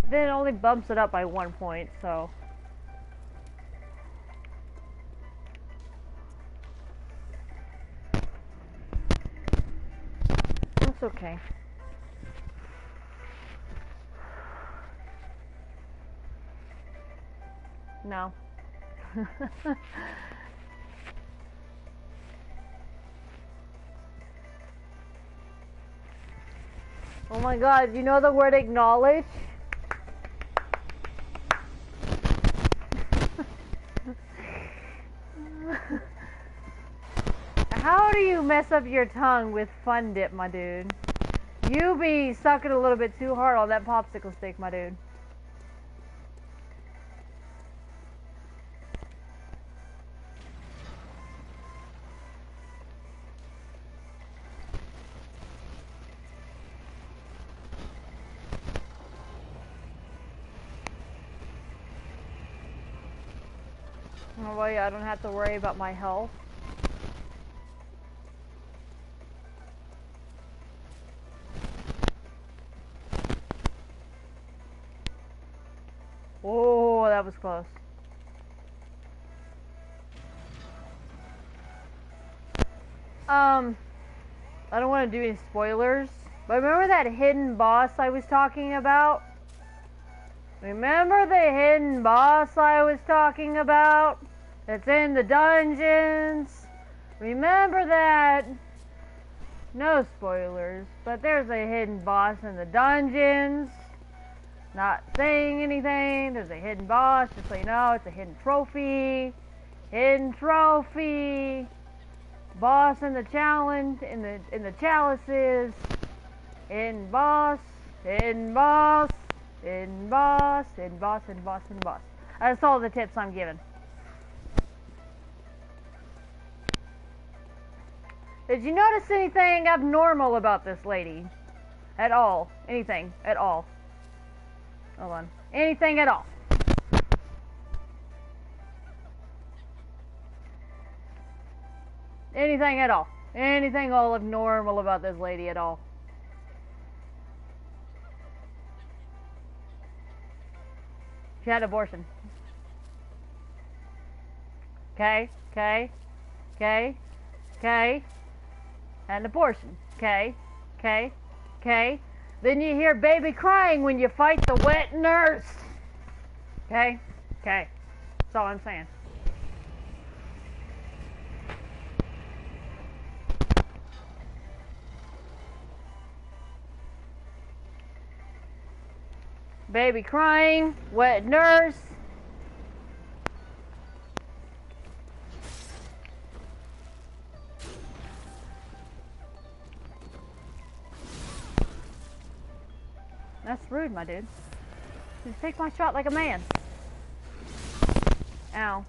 Then it only bumps it up by 1 point, so. That's okay. No. Oh my god, you know the word acknowledge? How do you mess up your tongue with Fun Dip, my dude? You be sucking a little bit too hard on that popsicle stick, my dude. Oh well, yeah, I don't have to worry about my health. Oh, that was close. I don't want to do any spoilers, but remember that hidden boss I was talking about? Remember the hidden boss I was talking about? That's in the dungeons? Remember that? No spoilers, but there's a hidden boss in the dungeons. Not saying anything, there's a hidden boss, just so you know, it's a hidden trophy. Hidden trophy. Boss in the challenge, in the chalices. Hidden boss, hidden boss, hidden boss, hidden boss, hidden boss, hidden boss. That's all the tips I'm giving. Did you notice anything abnormal about this lady? At all? Anything at all? Hold on. Anything at all? Anything at all? Anything all abnormal about this lady at all? She had an abortion. Okay, okay, okay, okay. Had an abortion. Okay, okay, Okay? Then you hear baby crying when you fight the wet nurse. Okay? Okay. That's all I'm saying. Baby crying, wet nurse. That's rude, my dude. Just take my shot like a man. Ow.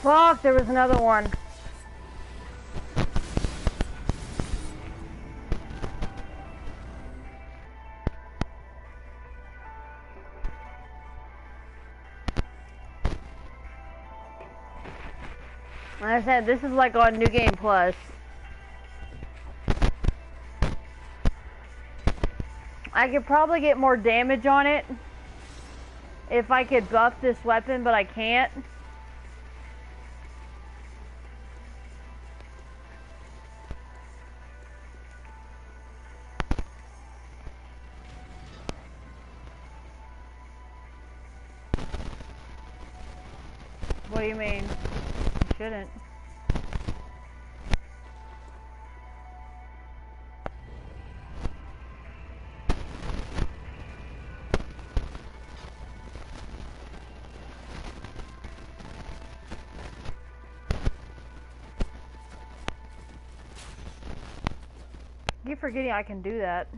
Fuck, there was another one. Like I said, this is like on New Game Plus. I could probably get more damage on it if I could buff this weapon, but I can't. What do you mean? You shouldn't. I keep forgetting I can do that.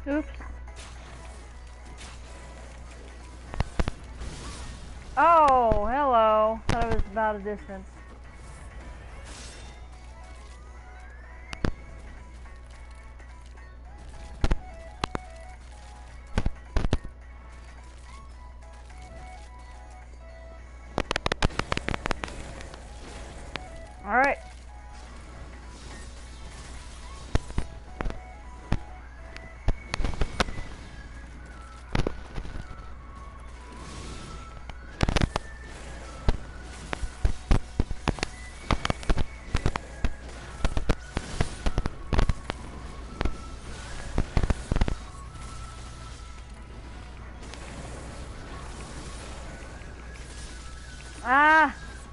Oops. Oh, hello. Thought it was about a distance. All right.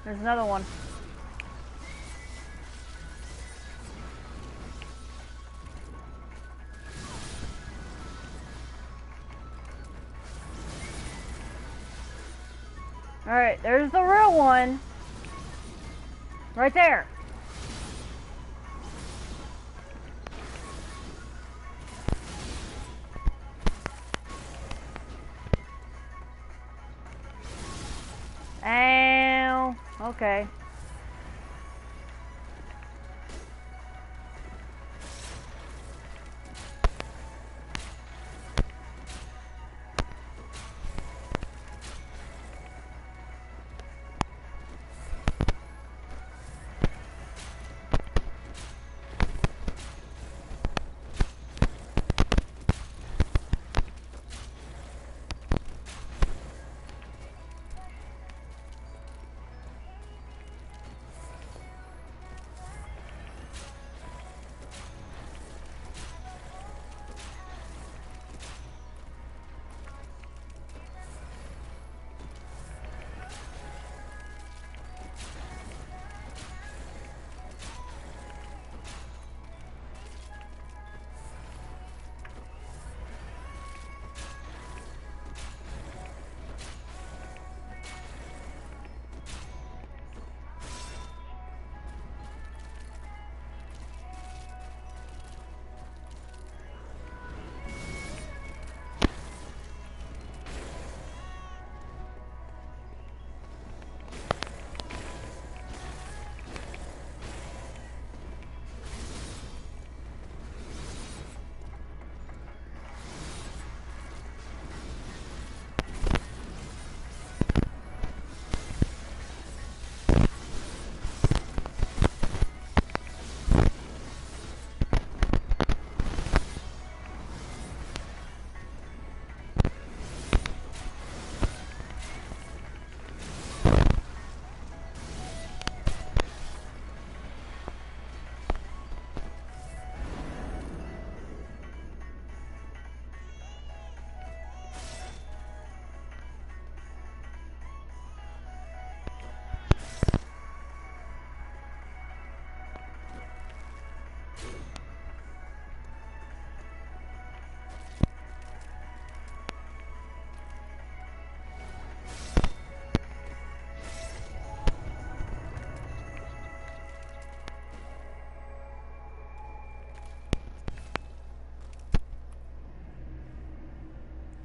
There's another one. Alright, there's the real one. Right there. Ow. Okay.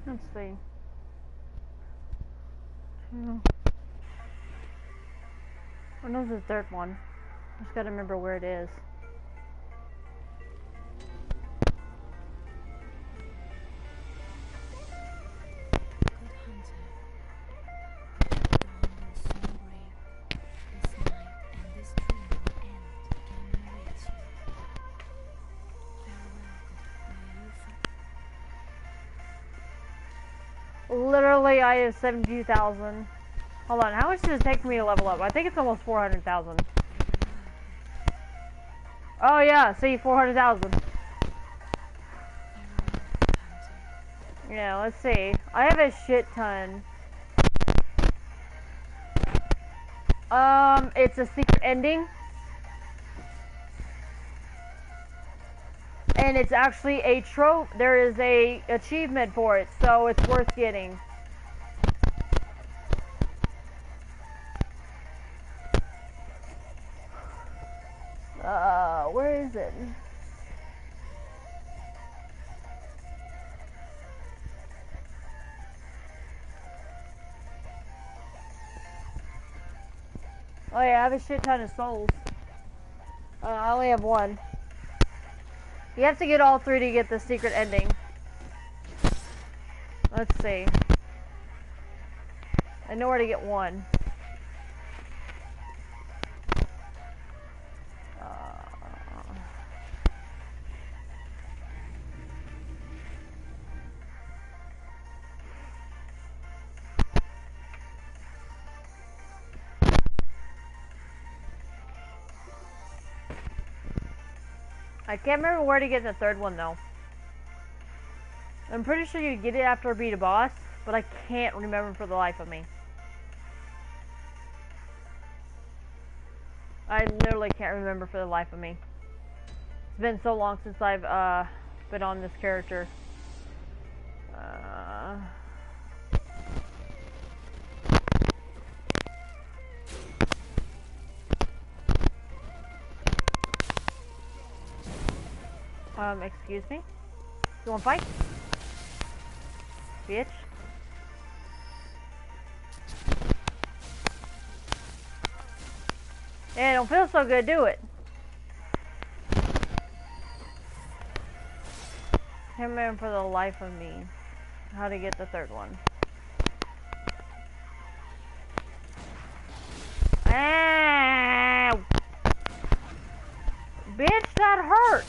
Let's see. I know the third one. Just gotta remember where it is. Good hunter, dawn will soon break. This night and this dream will end. Game awaits you. Farewell, good. May you Literally, I have 72,000. Hold on, how much does it take for me to level up? I think it's almost 400,000. Oh yeah, see, 400,000. Yeah, let's see. I have a shit ton. It's a secret ending. And it's actually a trope. There is a achievement for it, so it's worth getting. Where is it? Oh yeah, I have a shit ton of souls. I only have one. You have to get all three to get the secret ending. Let's see. I know where to get one. I can't remember where to get the third one though. I'm pretty sure you get it after I beat a boss, but I can't remember for the life of me. I literally can't remember for the life of me. It's been so long since I've been on this character. Excuse me? You wanna fight? Bitch. Yeah, it don't feel so good, do it? Can't remember for the life of me how to get the third one. Ow! Bitch, that hurt!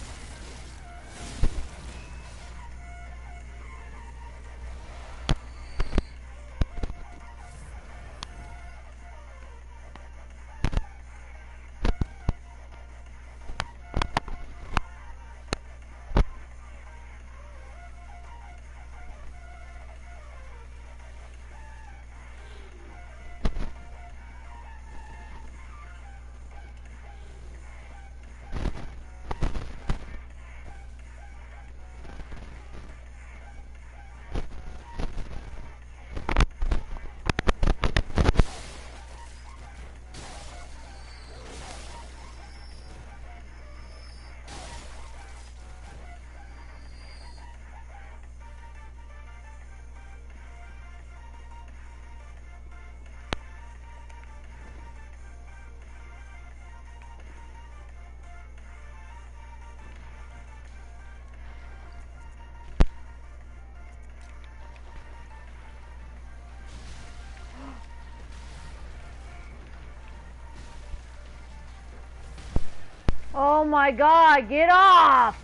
Oh my god, get off!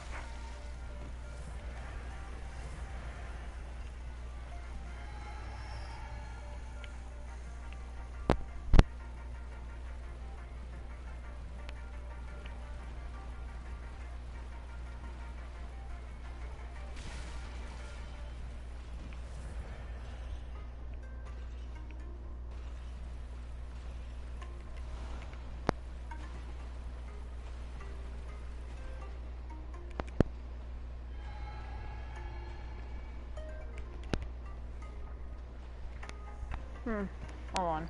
Hold on.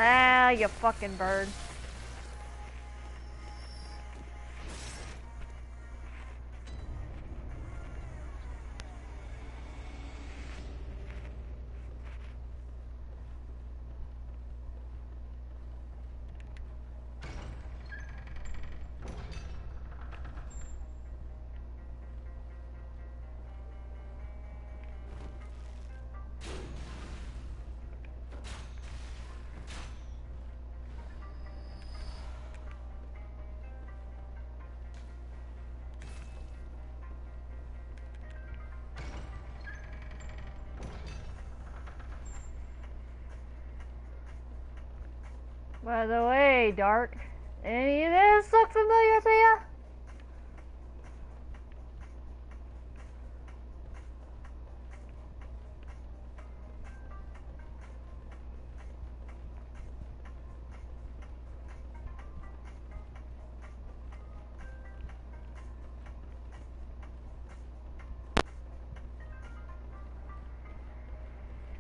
Ah, you fucking bird. By the way, Dark, any of this look familiar to you?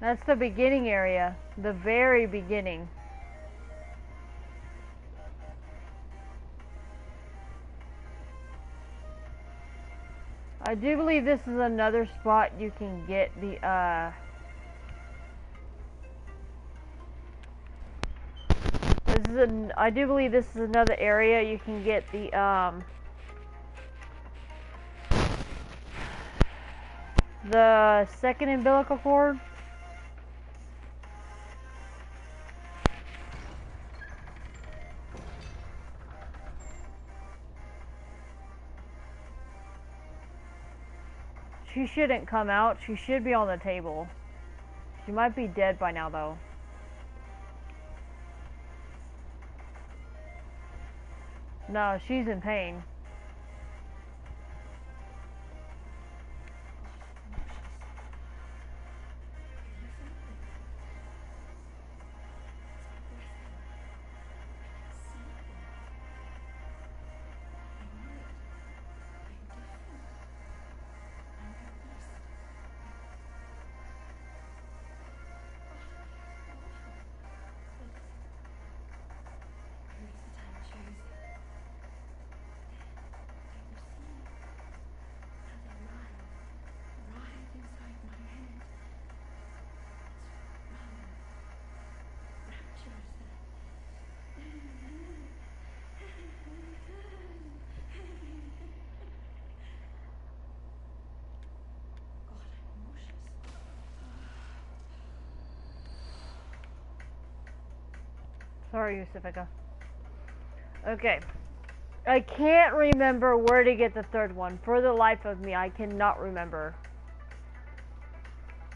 That's the beginning area. The very beginning. I do believe this is another spot you can get the, I do believe this is another area you can get the second umbilical cord. She shouldn't come out. She should be on the table. She might be dead by now, though. No, she's in pain. Sorry, Yusufica. Okay. I can't remember where to get the third one. For the life of me, I cannot remember.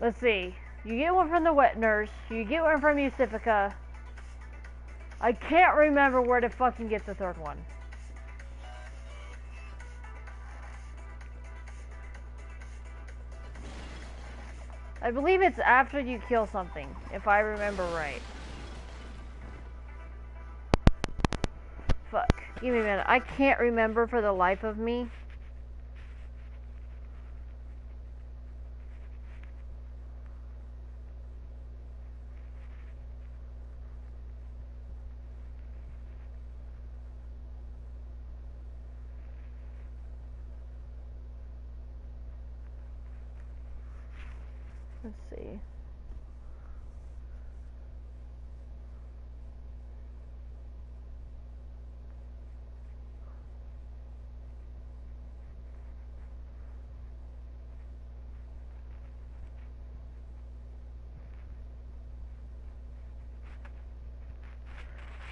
Let's see. You get one from the wet nurse. You get one from Yusufica. I can't remember where to fucking get the third one. I believe it's after you kill something, if I remember right. Fuck. Give me a minute. I can't remember for the life of me. Let's see.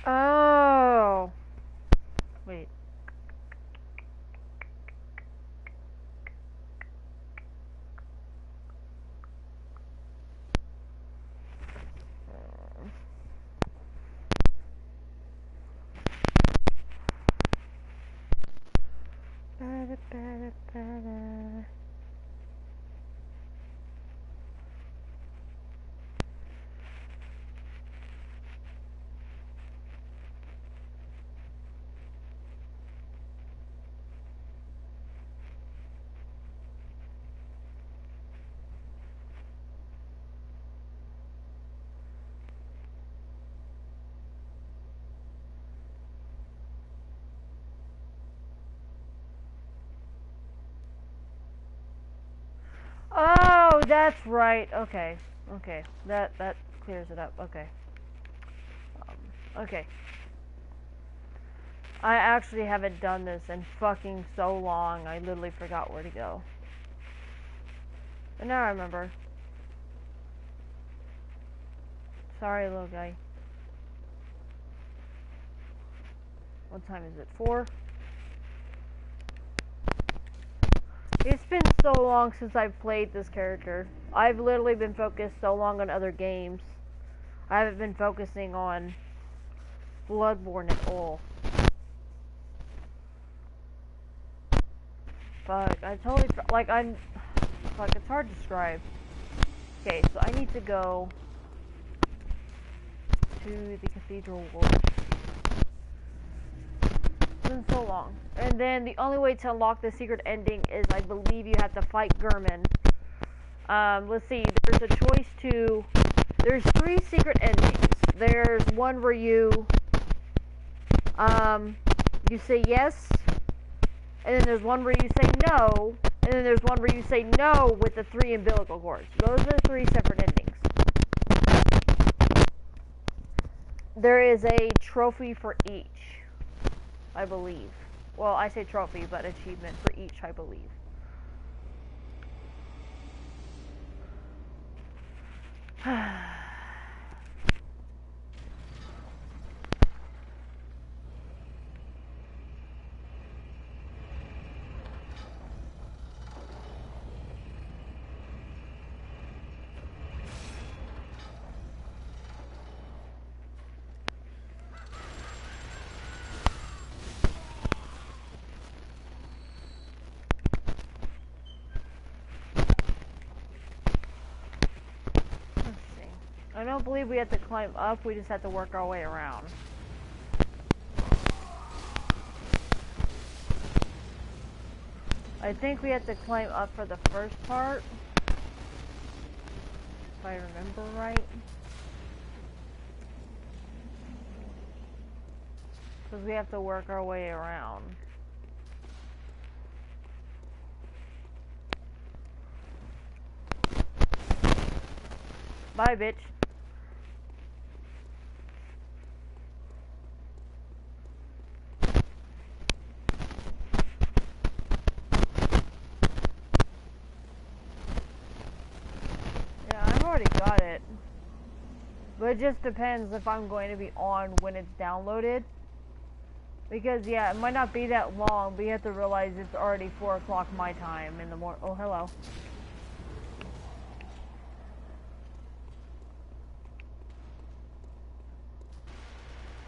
Oh. Wait. Oh, that's right. Okay. Okay. That clears it up. Okay. Okay. I actually haven't done this in fucking so long. I literally forgot where to go. But now I remember. Sorry, little guy. What time is it? 4? It's been so long since I've played this character. I've literally been focused so long on other games. I haven't been focusing on Bloodborne at all. Fuck, I totally, like, fuck, it's hard to describe. Okay, so I need to go to the cathedral wall. It's been so long. And then the only way to unlock the secret ending is, I believe, you have to fight Gurman. Let's see, there's a choice to, there's 3 secret endings. There's one where you say yes, and then there's one where you say no, and then there's one where you say no with the 3 umbilical cords. Those are 3 separate endings. There is a trophy for each, I believe. Well, I say trophy, but achievement for each, I believe. I don't believe we have to climb up, we just have to work our way around. I think we have to climb up for the first part, if I remember right. Because we have to work our way around. Bye, bitch. I've already got it. But it just depends if I'm going to be on when it's downloaded. Because, yeah, it might not be that long, but you have to realize it's already 4 o'clock my time in the morning. Oh, hello.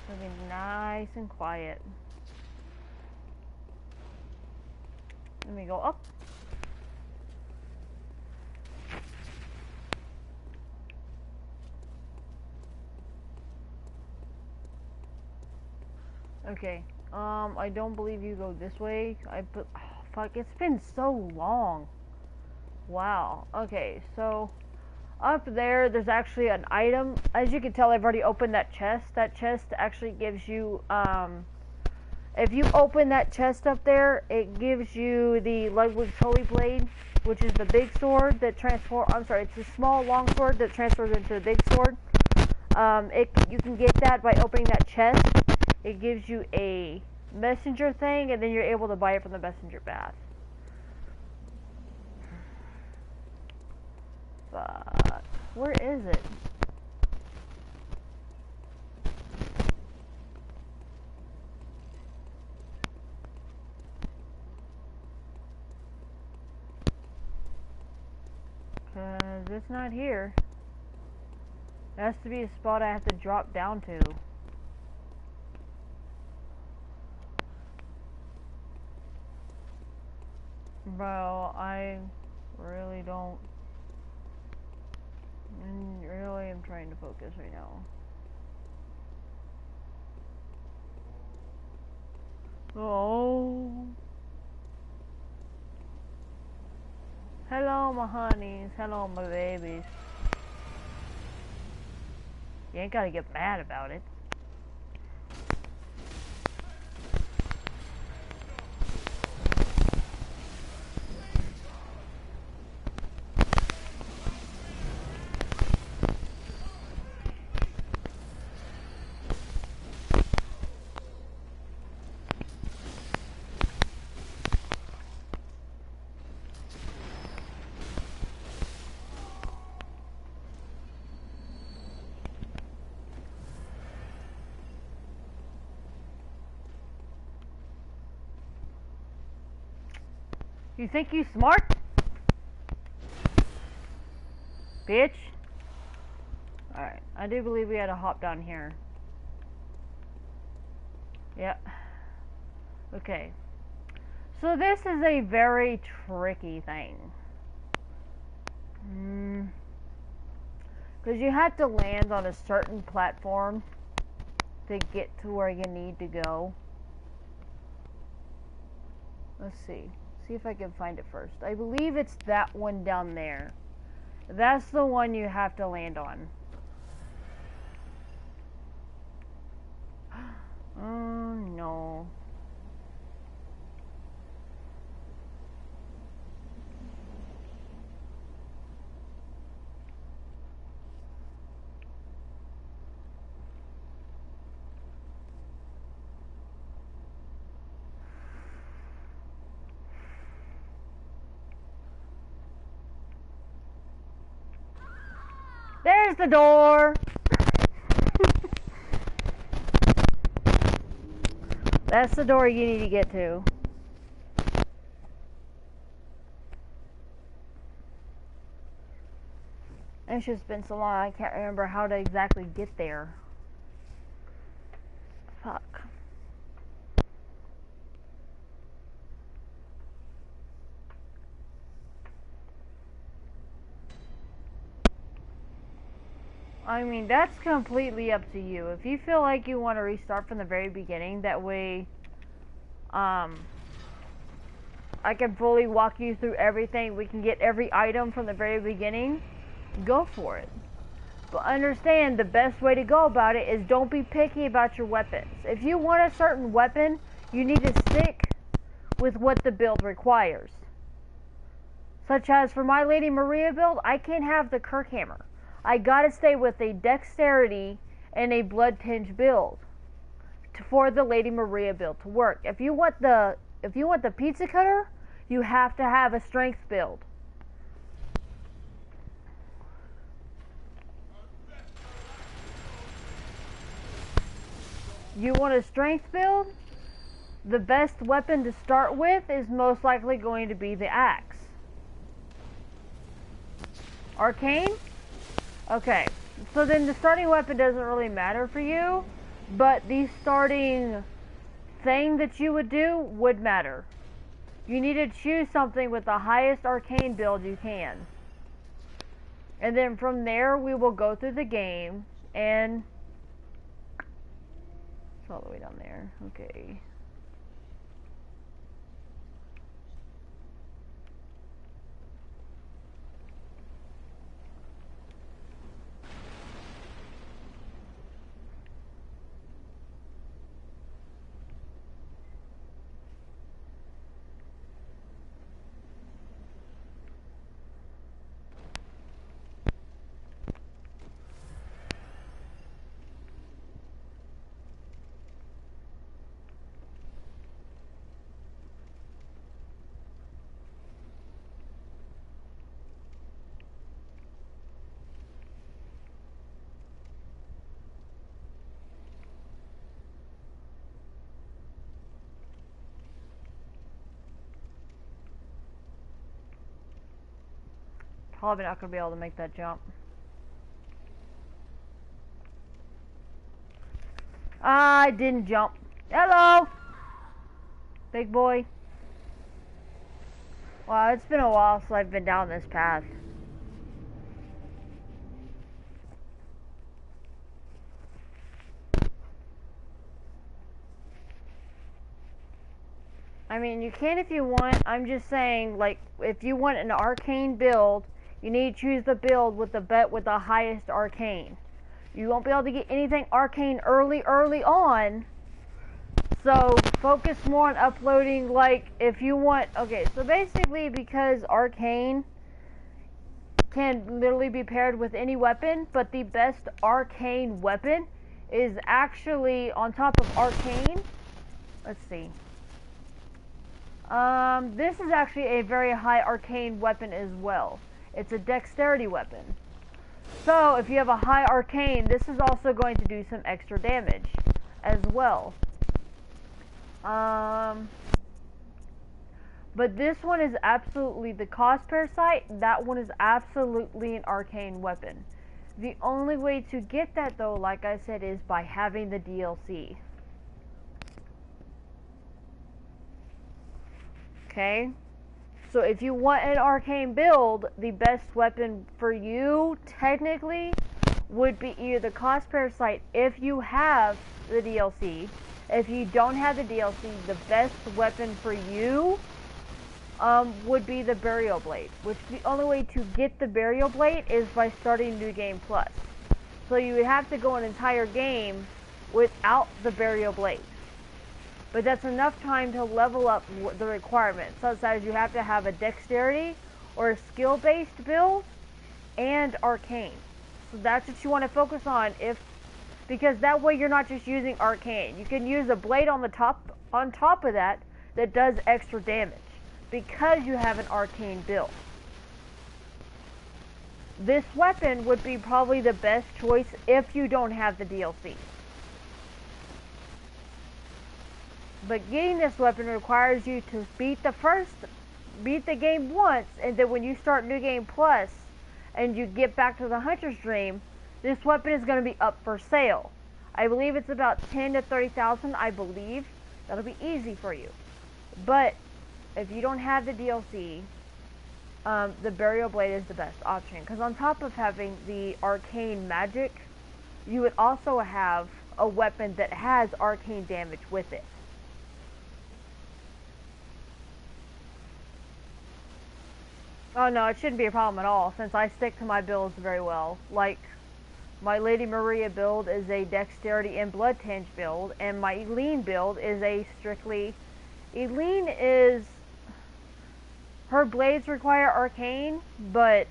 Looking nice and quiet. Let me go up. Okay, I don't believe you go this way. Oh, fuck, it's been so long. Wow. Okay, so up there's actually an item. As you can tell, I've already opened that chest. That chest actually gives you, if you open that chest up there, it gives you the Ludwig's Holy Blade, which is the big sword that it's a small long sword that transfers into a big sword. You can get that by opening that chest. It gives you a messenger thing, and then you're able to buy it from the messenger bath. But where is it? Cause it's not here. It has to be a spot I have to drop down to. Bro, I really don't. Really am trying to focus right now. Oh. Hello, my honeys. Hello, my babies. You ain't gotta get mad about it. You think you smart? Bitch. Alright, I do believe we had to hop down here. Yep. Okay. So this is a very tricky thing. Because you have to land on a certain platform to get to where you need to go. Let's see. See if I can find it first. I believe it's that one down there. That's the one you have to land on. Oh no. There's the door. That's the door you need to get to. It's just been so long, I can't remember how to exactly get there. Fuck. I mean, that's completely up to you. If you feel like you want to restart from the very beginning, that way, I can fully walk you through everything. We can get every item from the very beginning. Go for it. But understand, the best way to go about it is don't be picky about your weapons. If you want a certain weapon, you need to stick with what the build requires. Such as for my Lady Maria build, I can't have the Kirk hammer. I gotta stay with a dexterity and a blood tinge build for the Lady Maria build to work. If you want the pizza cutter, you have to have a strength build. You want a strength build? The best weapon to start with is most likely going to be the axe. Arcane? Okay, so then the starting weapon doesn't really matter for you, but the starting thing that you would do would matter. You need to choose something with the highest arcane build you can. And then from there, we will go through the game, and it's all the way down there. Okay. Probably not going to be able to make that jump. I didn't jump. Hello! Big boy. Wow, it's been a while since I've been down this path. I mean, you can if you want. I'm just saying, like, if you want an arcane build, you need to choose the build with the highest arcane. You won't be able to get anything arcane early on. So focus more on uploading, like, if you want. Okay, so basically, because arcane can literally be paired with any weapon, but the best arcane weapon is actually on top of arcane. Let's see. This is actually a very high arcane weapon as well. It's a dexterity weapon. So, if you have a high arcane, this is also going to do some extra damage as well. But this one is absolutely the cost parasite. That one is absolutely an arcane weapon. The only way to get that, though, like I said, is by having the DLC. Okay? So if you want an arcane build, the best weapon for you, technically, would be either the Cost Parasite if you have the DLC. If you don't have the DLC, the best weapon for you would be the Burial Blade. Which the only way to get the Burial Blade is by starting New Game Plus. So you would have to go an entire game without the Burial Blade. But that's enough time to level up the requirements, such as you have to have a dexterity or a skill-based build and arcane. So that's what you want to focus on, because that way you're not just using arcane. You can use a blade on top of that does extra damage because you have an arcane build. This weapon would be probably the best choice if you don't have the DLC. But getting this weapon requires you to beat the game once, and then when you start New Game Plus and you get back to the Hunter's Dream, this weapon is going to be up for sale. I believe it's about 10 to 30,000, I believe. That'll be easy for you. But if you don't have the DLC, the Burial Blade is the best option. Because on top of having the arcane magic, you would also have a weapon that has arcane damage with it. Oh no, it shouldn't be a problem at all, since I stick to my builds very well. Like, my Lady Maria build is a Dexterity and Blood Tinge build, and my Eileen build is a strictly... Eileen is... Her blades require Arcane, but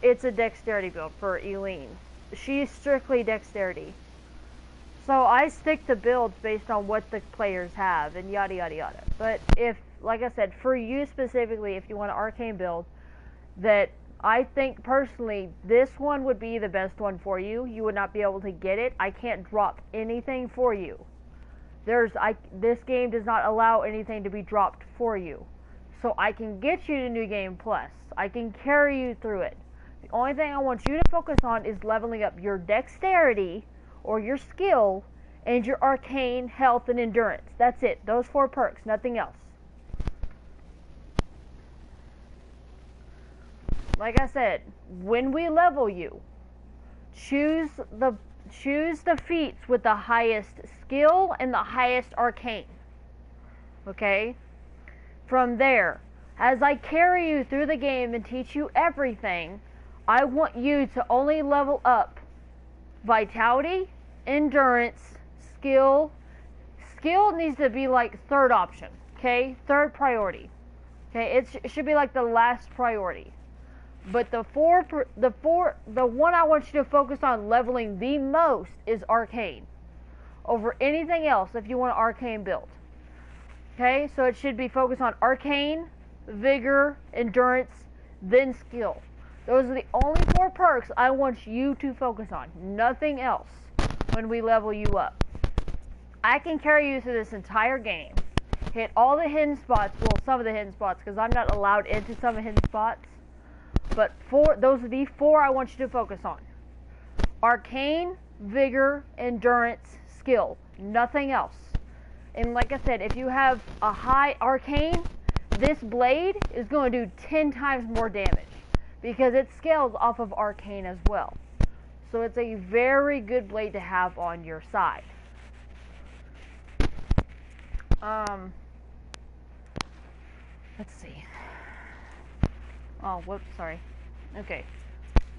it's a Dexterity build for Eileen. She's strictly Dexterity. So I stick to builds based on what the players have, and yada yada yada. But if, like I said, for you specifically, if you want an Arcane build, that I think personally this one would be the best one for you. You would not be able to get it. I can't drop anything for you. This game does not allow anything to be dropped for you. So I can get you to New Game Plus. I can carry you through it. The only thing I want you to focus on is leveling up your dexterity or your skill and your arcane, health, and endurance. That's it. Those 4 perks, nothing else. Like I said, when we level you, choose the feats with the highest skill and the highest arcane. Okay? From there, as I carry you through the game and teach you everything, I want you to only level up vitality, endurance, skill. Skill needs to be like 3rd option. Okay? 3rd priority. Okay? It should be like the last priority. But the one I want you to focus on leveling the most is Arcane. Over anything else if you want an Arcane build. Okay, so it should be focused on Arcane, Vigor, Endurance, then Skill. Those are the only 4 perks I want you to focus on. Nothing else when we level you up. I can carry you through this entire game. Hit all the hidden spots, well, some of the hidden spots, because I'm not allowed into some of the hidden spots. But those are the 4 I want you to focus on. Arcane, Vigor, Endurance, Skill. Nothing else. And like I said, if you have a high Arcane, this blade is going to do 10 times more damage. Because it scales off of Arcane as well. So it's a very good blade to have on your side. Let's see. Oh, whoops, sorry. Okay.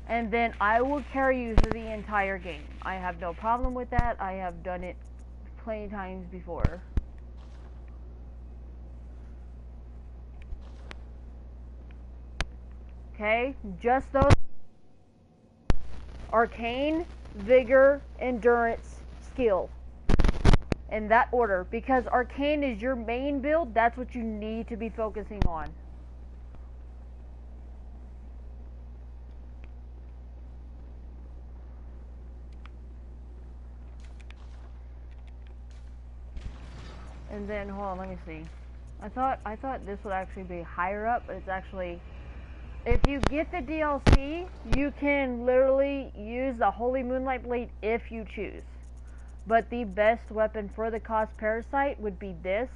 And then I will carry you through the entire game. I have no problem with that. I have done it plenty times before. Okay? Just those. Arcane, Vigor, Endurance, Skill. In that order. Because Arcane is your main build, that's what you need to be focusing on. And then, hold on, let me see. I thought this would actually be higher up, but it's actually... If you get the DLC, you can literally use the Holy Moonlight Blade if you choose. But the best weapon for the Cost Parasite would be this.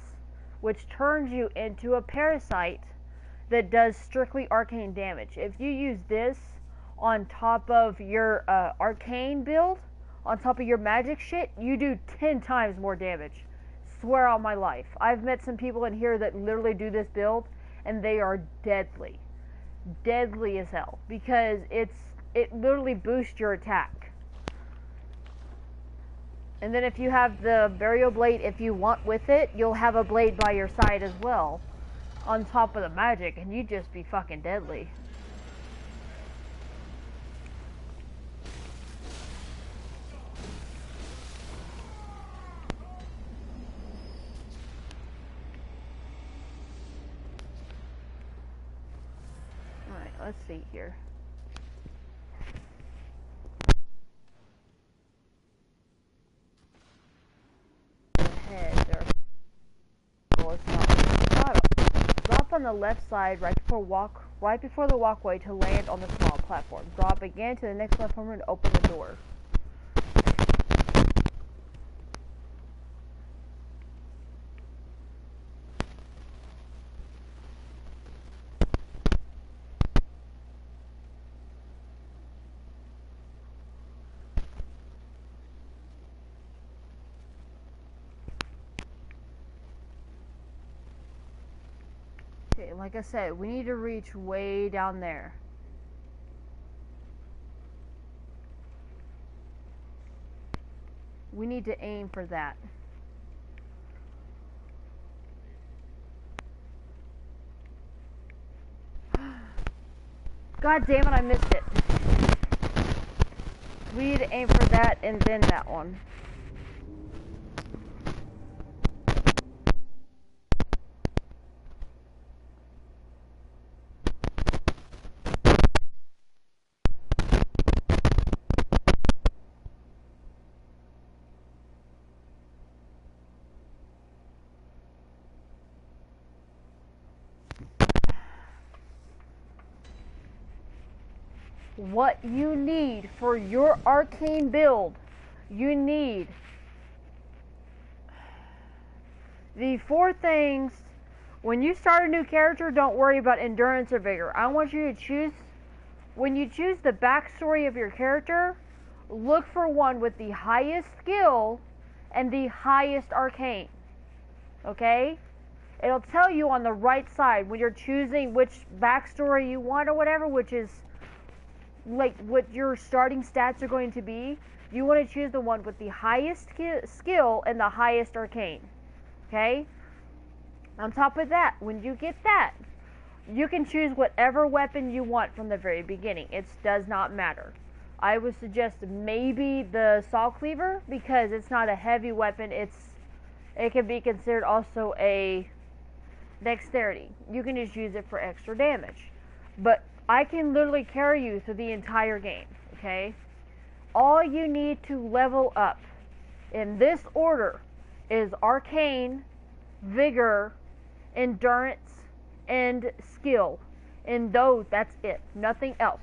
which turns you into a parasite that does strictly arcane damage. If you use this on top of your arcane build, on top of your magic shit, you do 10 times more damage. Swear on my life. I've met some people in here that literally do this build, and they are deadly. Deadly as hell. Because it literally boosts your attack. And then if you have the burial blade, if you want with it, you'll have a blade by your side as well, on top of the magic, and you'd just be fucking deadly. Alright, let's see here. Drop on the left side right before the walkway to land on the small platform. Drop again to the next platform and open the door. Okay, like I said, we need to reach way down there. We need to aim for that. God damn it, I missed it. We need to aim for that and then that one. What you need for your arcane build, you need the 4 things. When you start a new character, don't worry about endurance or vigor. I want you to choose, when you choose the backstory of your character, look for one with the highest skill and the highest arcane. Okay? It'll tell you on the right side when you're choosing which backstory you want or whatever, which is like what your starting stats are going to be. You want to choose the one with the highest skill and the highest arcane. Okay? On top of that, when you get that, you can choose whatever weapon you want from the very beginning. It does not matter. I would suggest maybe the saw cleaver, because it's not a heavy weapon. It can be considered also a dexterity. You can just use it for extra damage. But I can literally carry you through the entire game, okay? All you need to level up in this order is arcane, vigor, endurance, and skill. And those, that's it. Nothing else.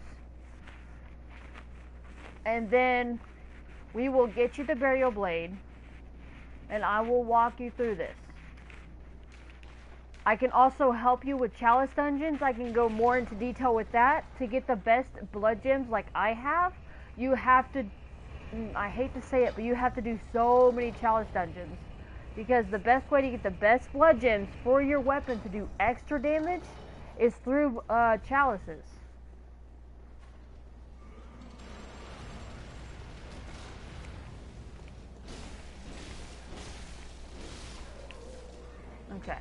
And then we will get you the burial blade, and I will walk you through this. I can also help you with chalice dungeons. I can go more into detail with that. To get the best blood gems like I have, you have to, I hate to say it, but you have to do so many chalice dungeons. Because the best way to get the best blood gems for your weapon to do extra damage is through chalices. Okay.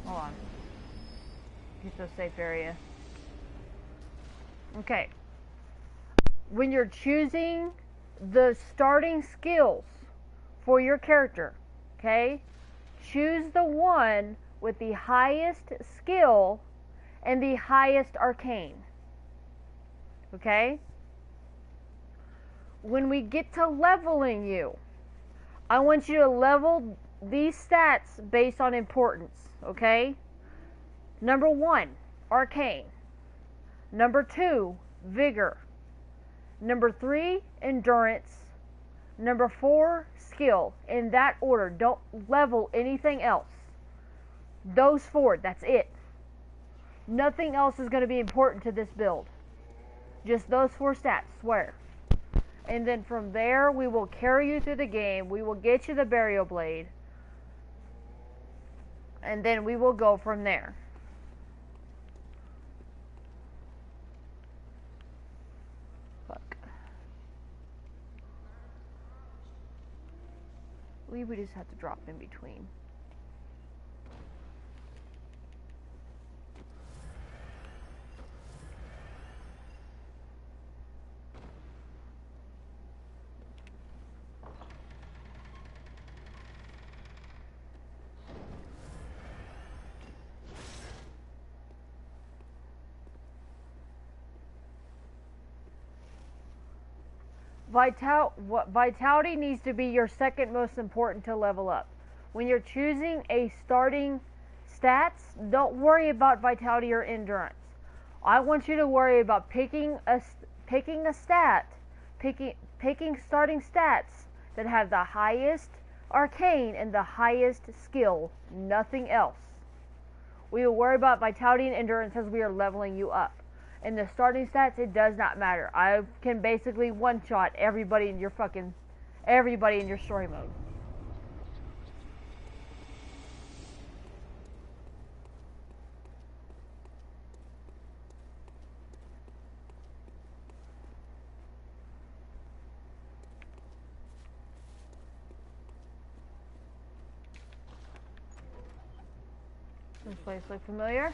Hold on. Get to a safe area. Okay. When you're choosing the starting skills for your character, okay, choose the one with the highest skill and the highest arcane. Okay? When we get to leveling you, I want you to level these stats based on importance, okay? Number 1, arcane. Number 2, vigor. Number 3, endurance. Number 4, skill. In that order. Don't level anything else. Those 4, that's it. Nothing else is going to be important to this build. Just those 4 stats, swear. And then from there, we will carry you through the game. We will get you the burial blade. And then we will go from there. Fuck. We just have to drop in between. Vitality needs to be your second most important to level up. When you're choosing a starting stats, don't worry about vitality or endurance. I want you to worry about picking starting stats that have the highest arcane and the highest skill. Nothing else. We will worry about vitality and endurance as we are leveling you up. In the starting stats, it does not matter. I can basically one-shot everybody in your story mode. This place look familiar?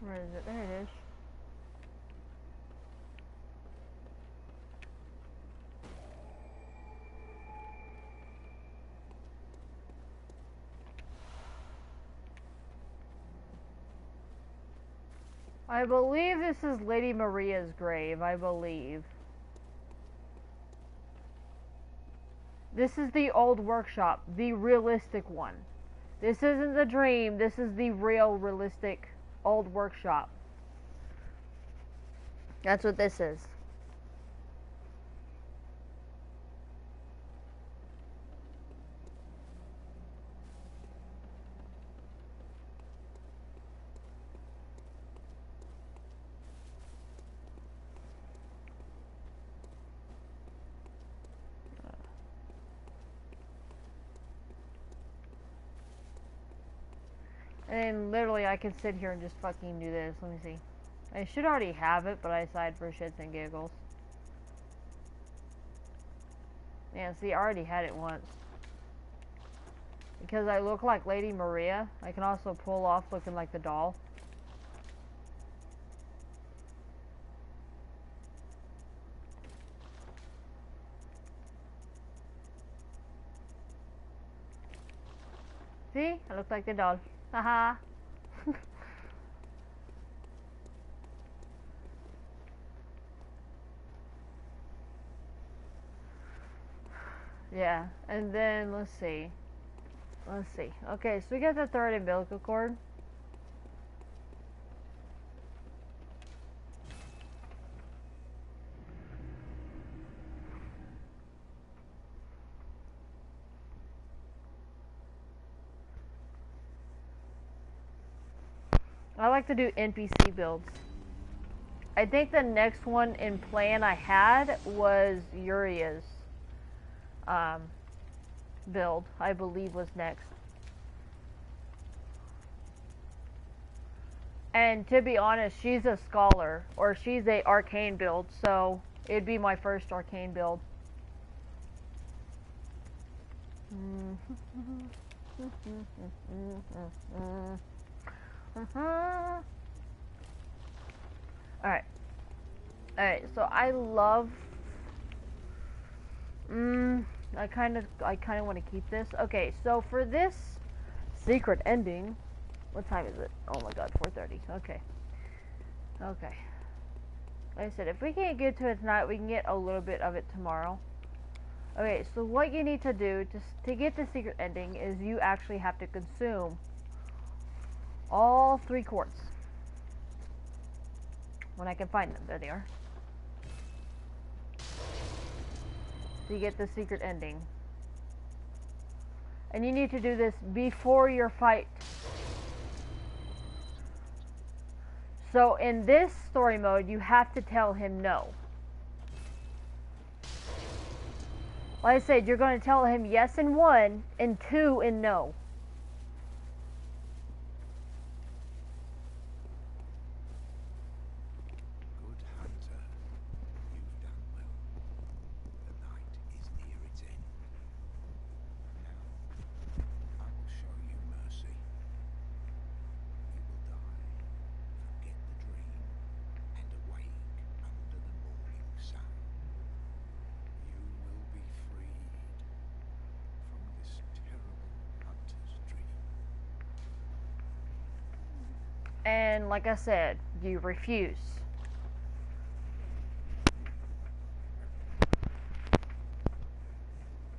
Where is it? There it is. I believe this is Lady Maria's grave, I believe. This is the old workshop, the realistic one. This isn't the dream, this is the real, realistic old workshop. That's what this is. And then literally I can sit here and just fucking do this. Let me see. I should already have it, but I decided for shits and giggles. Yeah, see, I already had it once. Because I look like Lady Maria, I can also pull off looking like the doll. See? I look like the doll. Haha. Yeah, and then let's see. Okay, so we got the third umbilical cord. I like to do NPC builds. I think the next one in plan I had was Uria's build, I believe was next. And to be honest, she's a scholar, or she's a arcane build, so it'd be my first arcane build. Alright, so I love I kind of want to keep this. Okay, so for this secret ending, what time is it? Oh my god, 4:30. Okay. Okay. Like I said, if we can't get to it tonight, we can get a little bit of it tomorrow. Okay, so what you need to do to get the secret ending is you actually have to consume all 3 quartz. When I can find them. There they are. To get the secret ending. And you need to do this before your fight. So in this story mode, you have to tell him no. Like I said, you're going to tell him yes in 1 and 2 in no. Good hunter, you've done well. The night is near its end. Now, I will show you mercy. You will die, forget the dream, and awake under the morning sun. You will be freed from this terrible hunter's dream. And like I said, you refuse.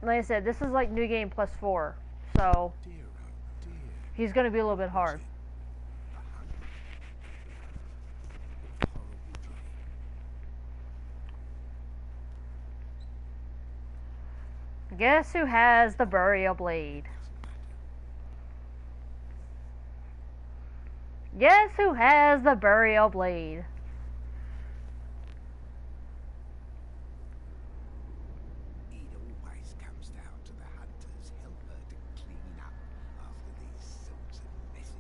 Like I said, this is like New Game plus 4. So, Dear, oh dear. he's going to be a little bit hard. A hunt. A horrible dream. Guess who has the burial blade? Doesn't matter. Guess who has the burial blade? It always comes down to the hunter's helper to clean up after these sorts of messes.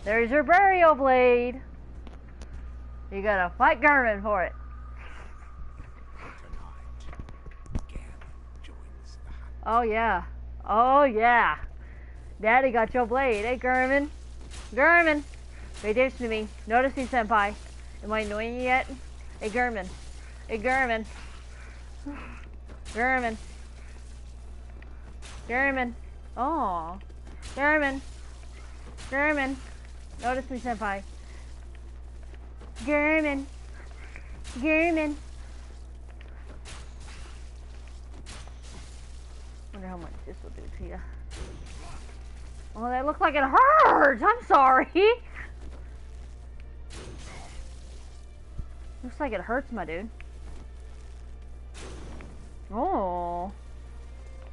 There's your burial blade. You gotta fight Garmin for it. Tonight, Gavin joins the hunt. Oh yeah. Oh yeah. Daddy got your blade. Hey Garmin. Garmin. Pay attention to me. Notice me, senpai. Am I annoying you yet? Hey Garmin. Hey Garmin. Garmin. Garmin. Oh. Garmin. Garmin. Notice me, senpai. Garmin. Garmin. Wonder how much this will do to you. Oh, that looks like it hurts. I'm sorry. Looks like it hurts, my dude. Oh.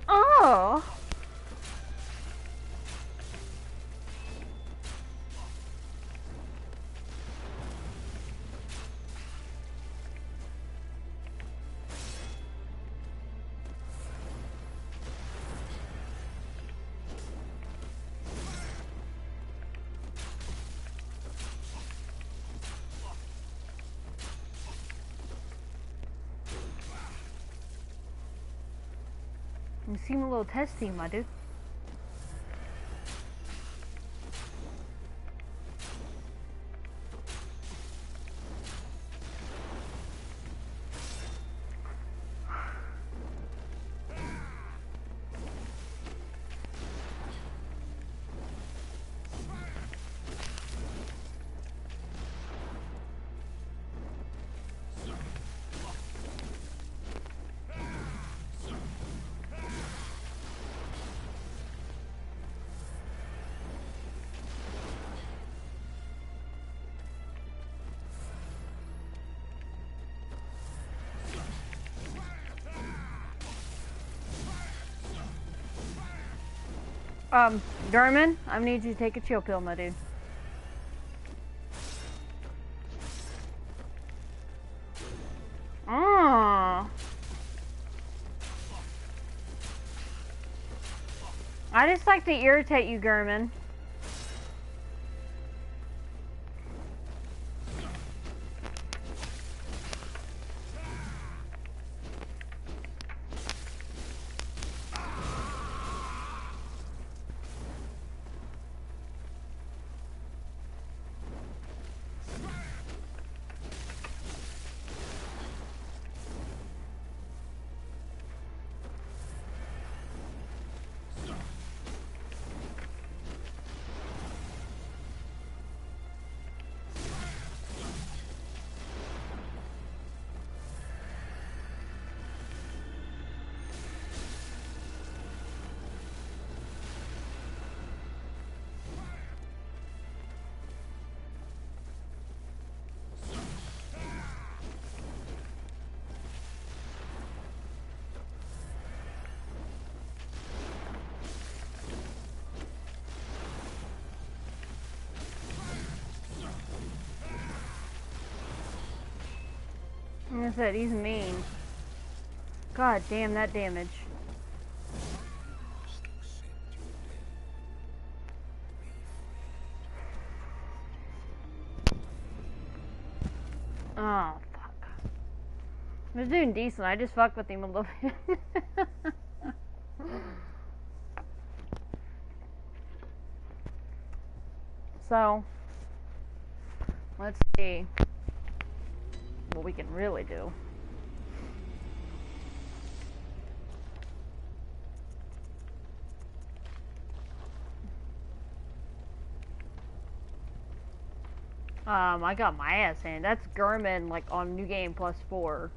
Oh. You seem a little testy, my dude. Garmin, I need you to take a chill pill, my dude. Oh. I just like to irritate you, Garmin. said, he's mean. God damn that damage. Must accept your death. Oh, fuck. I was doing decent. I just fucked with him a little bit. So, let's see what we can really do. I got my ass handed. That's Gurman, like, on New Game +4.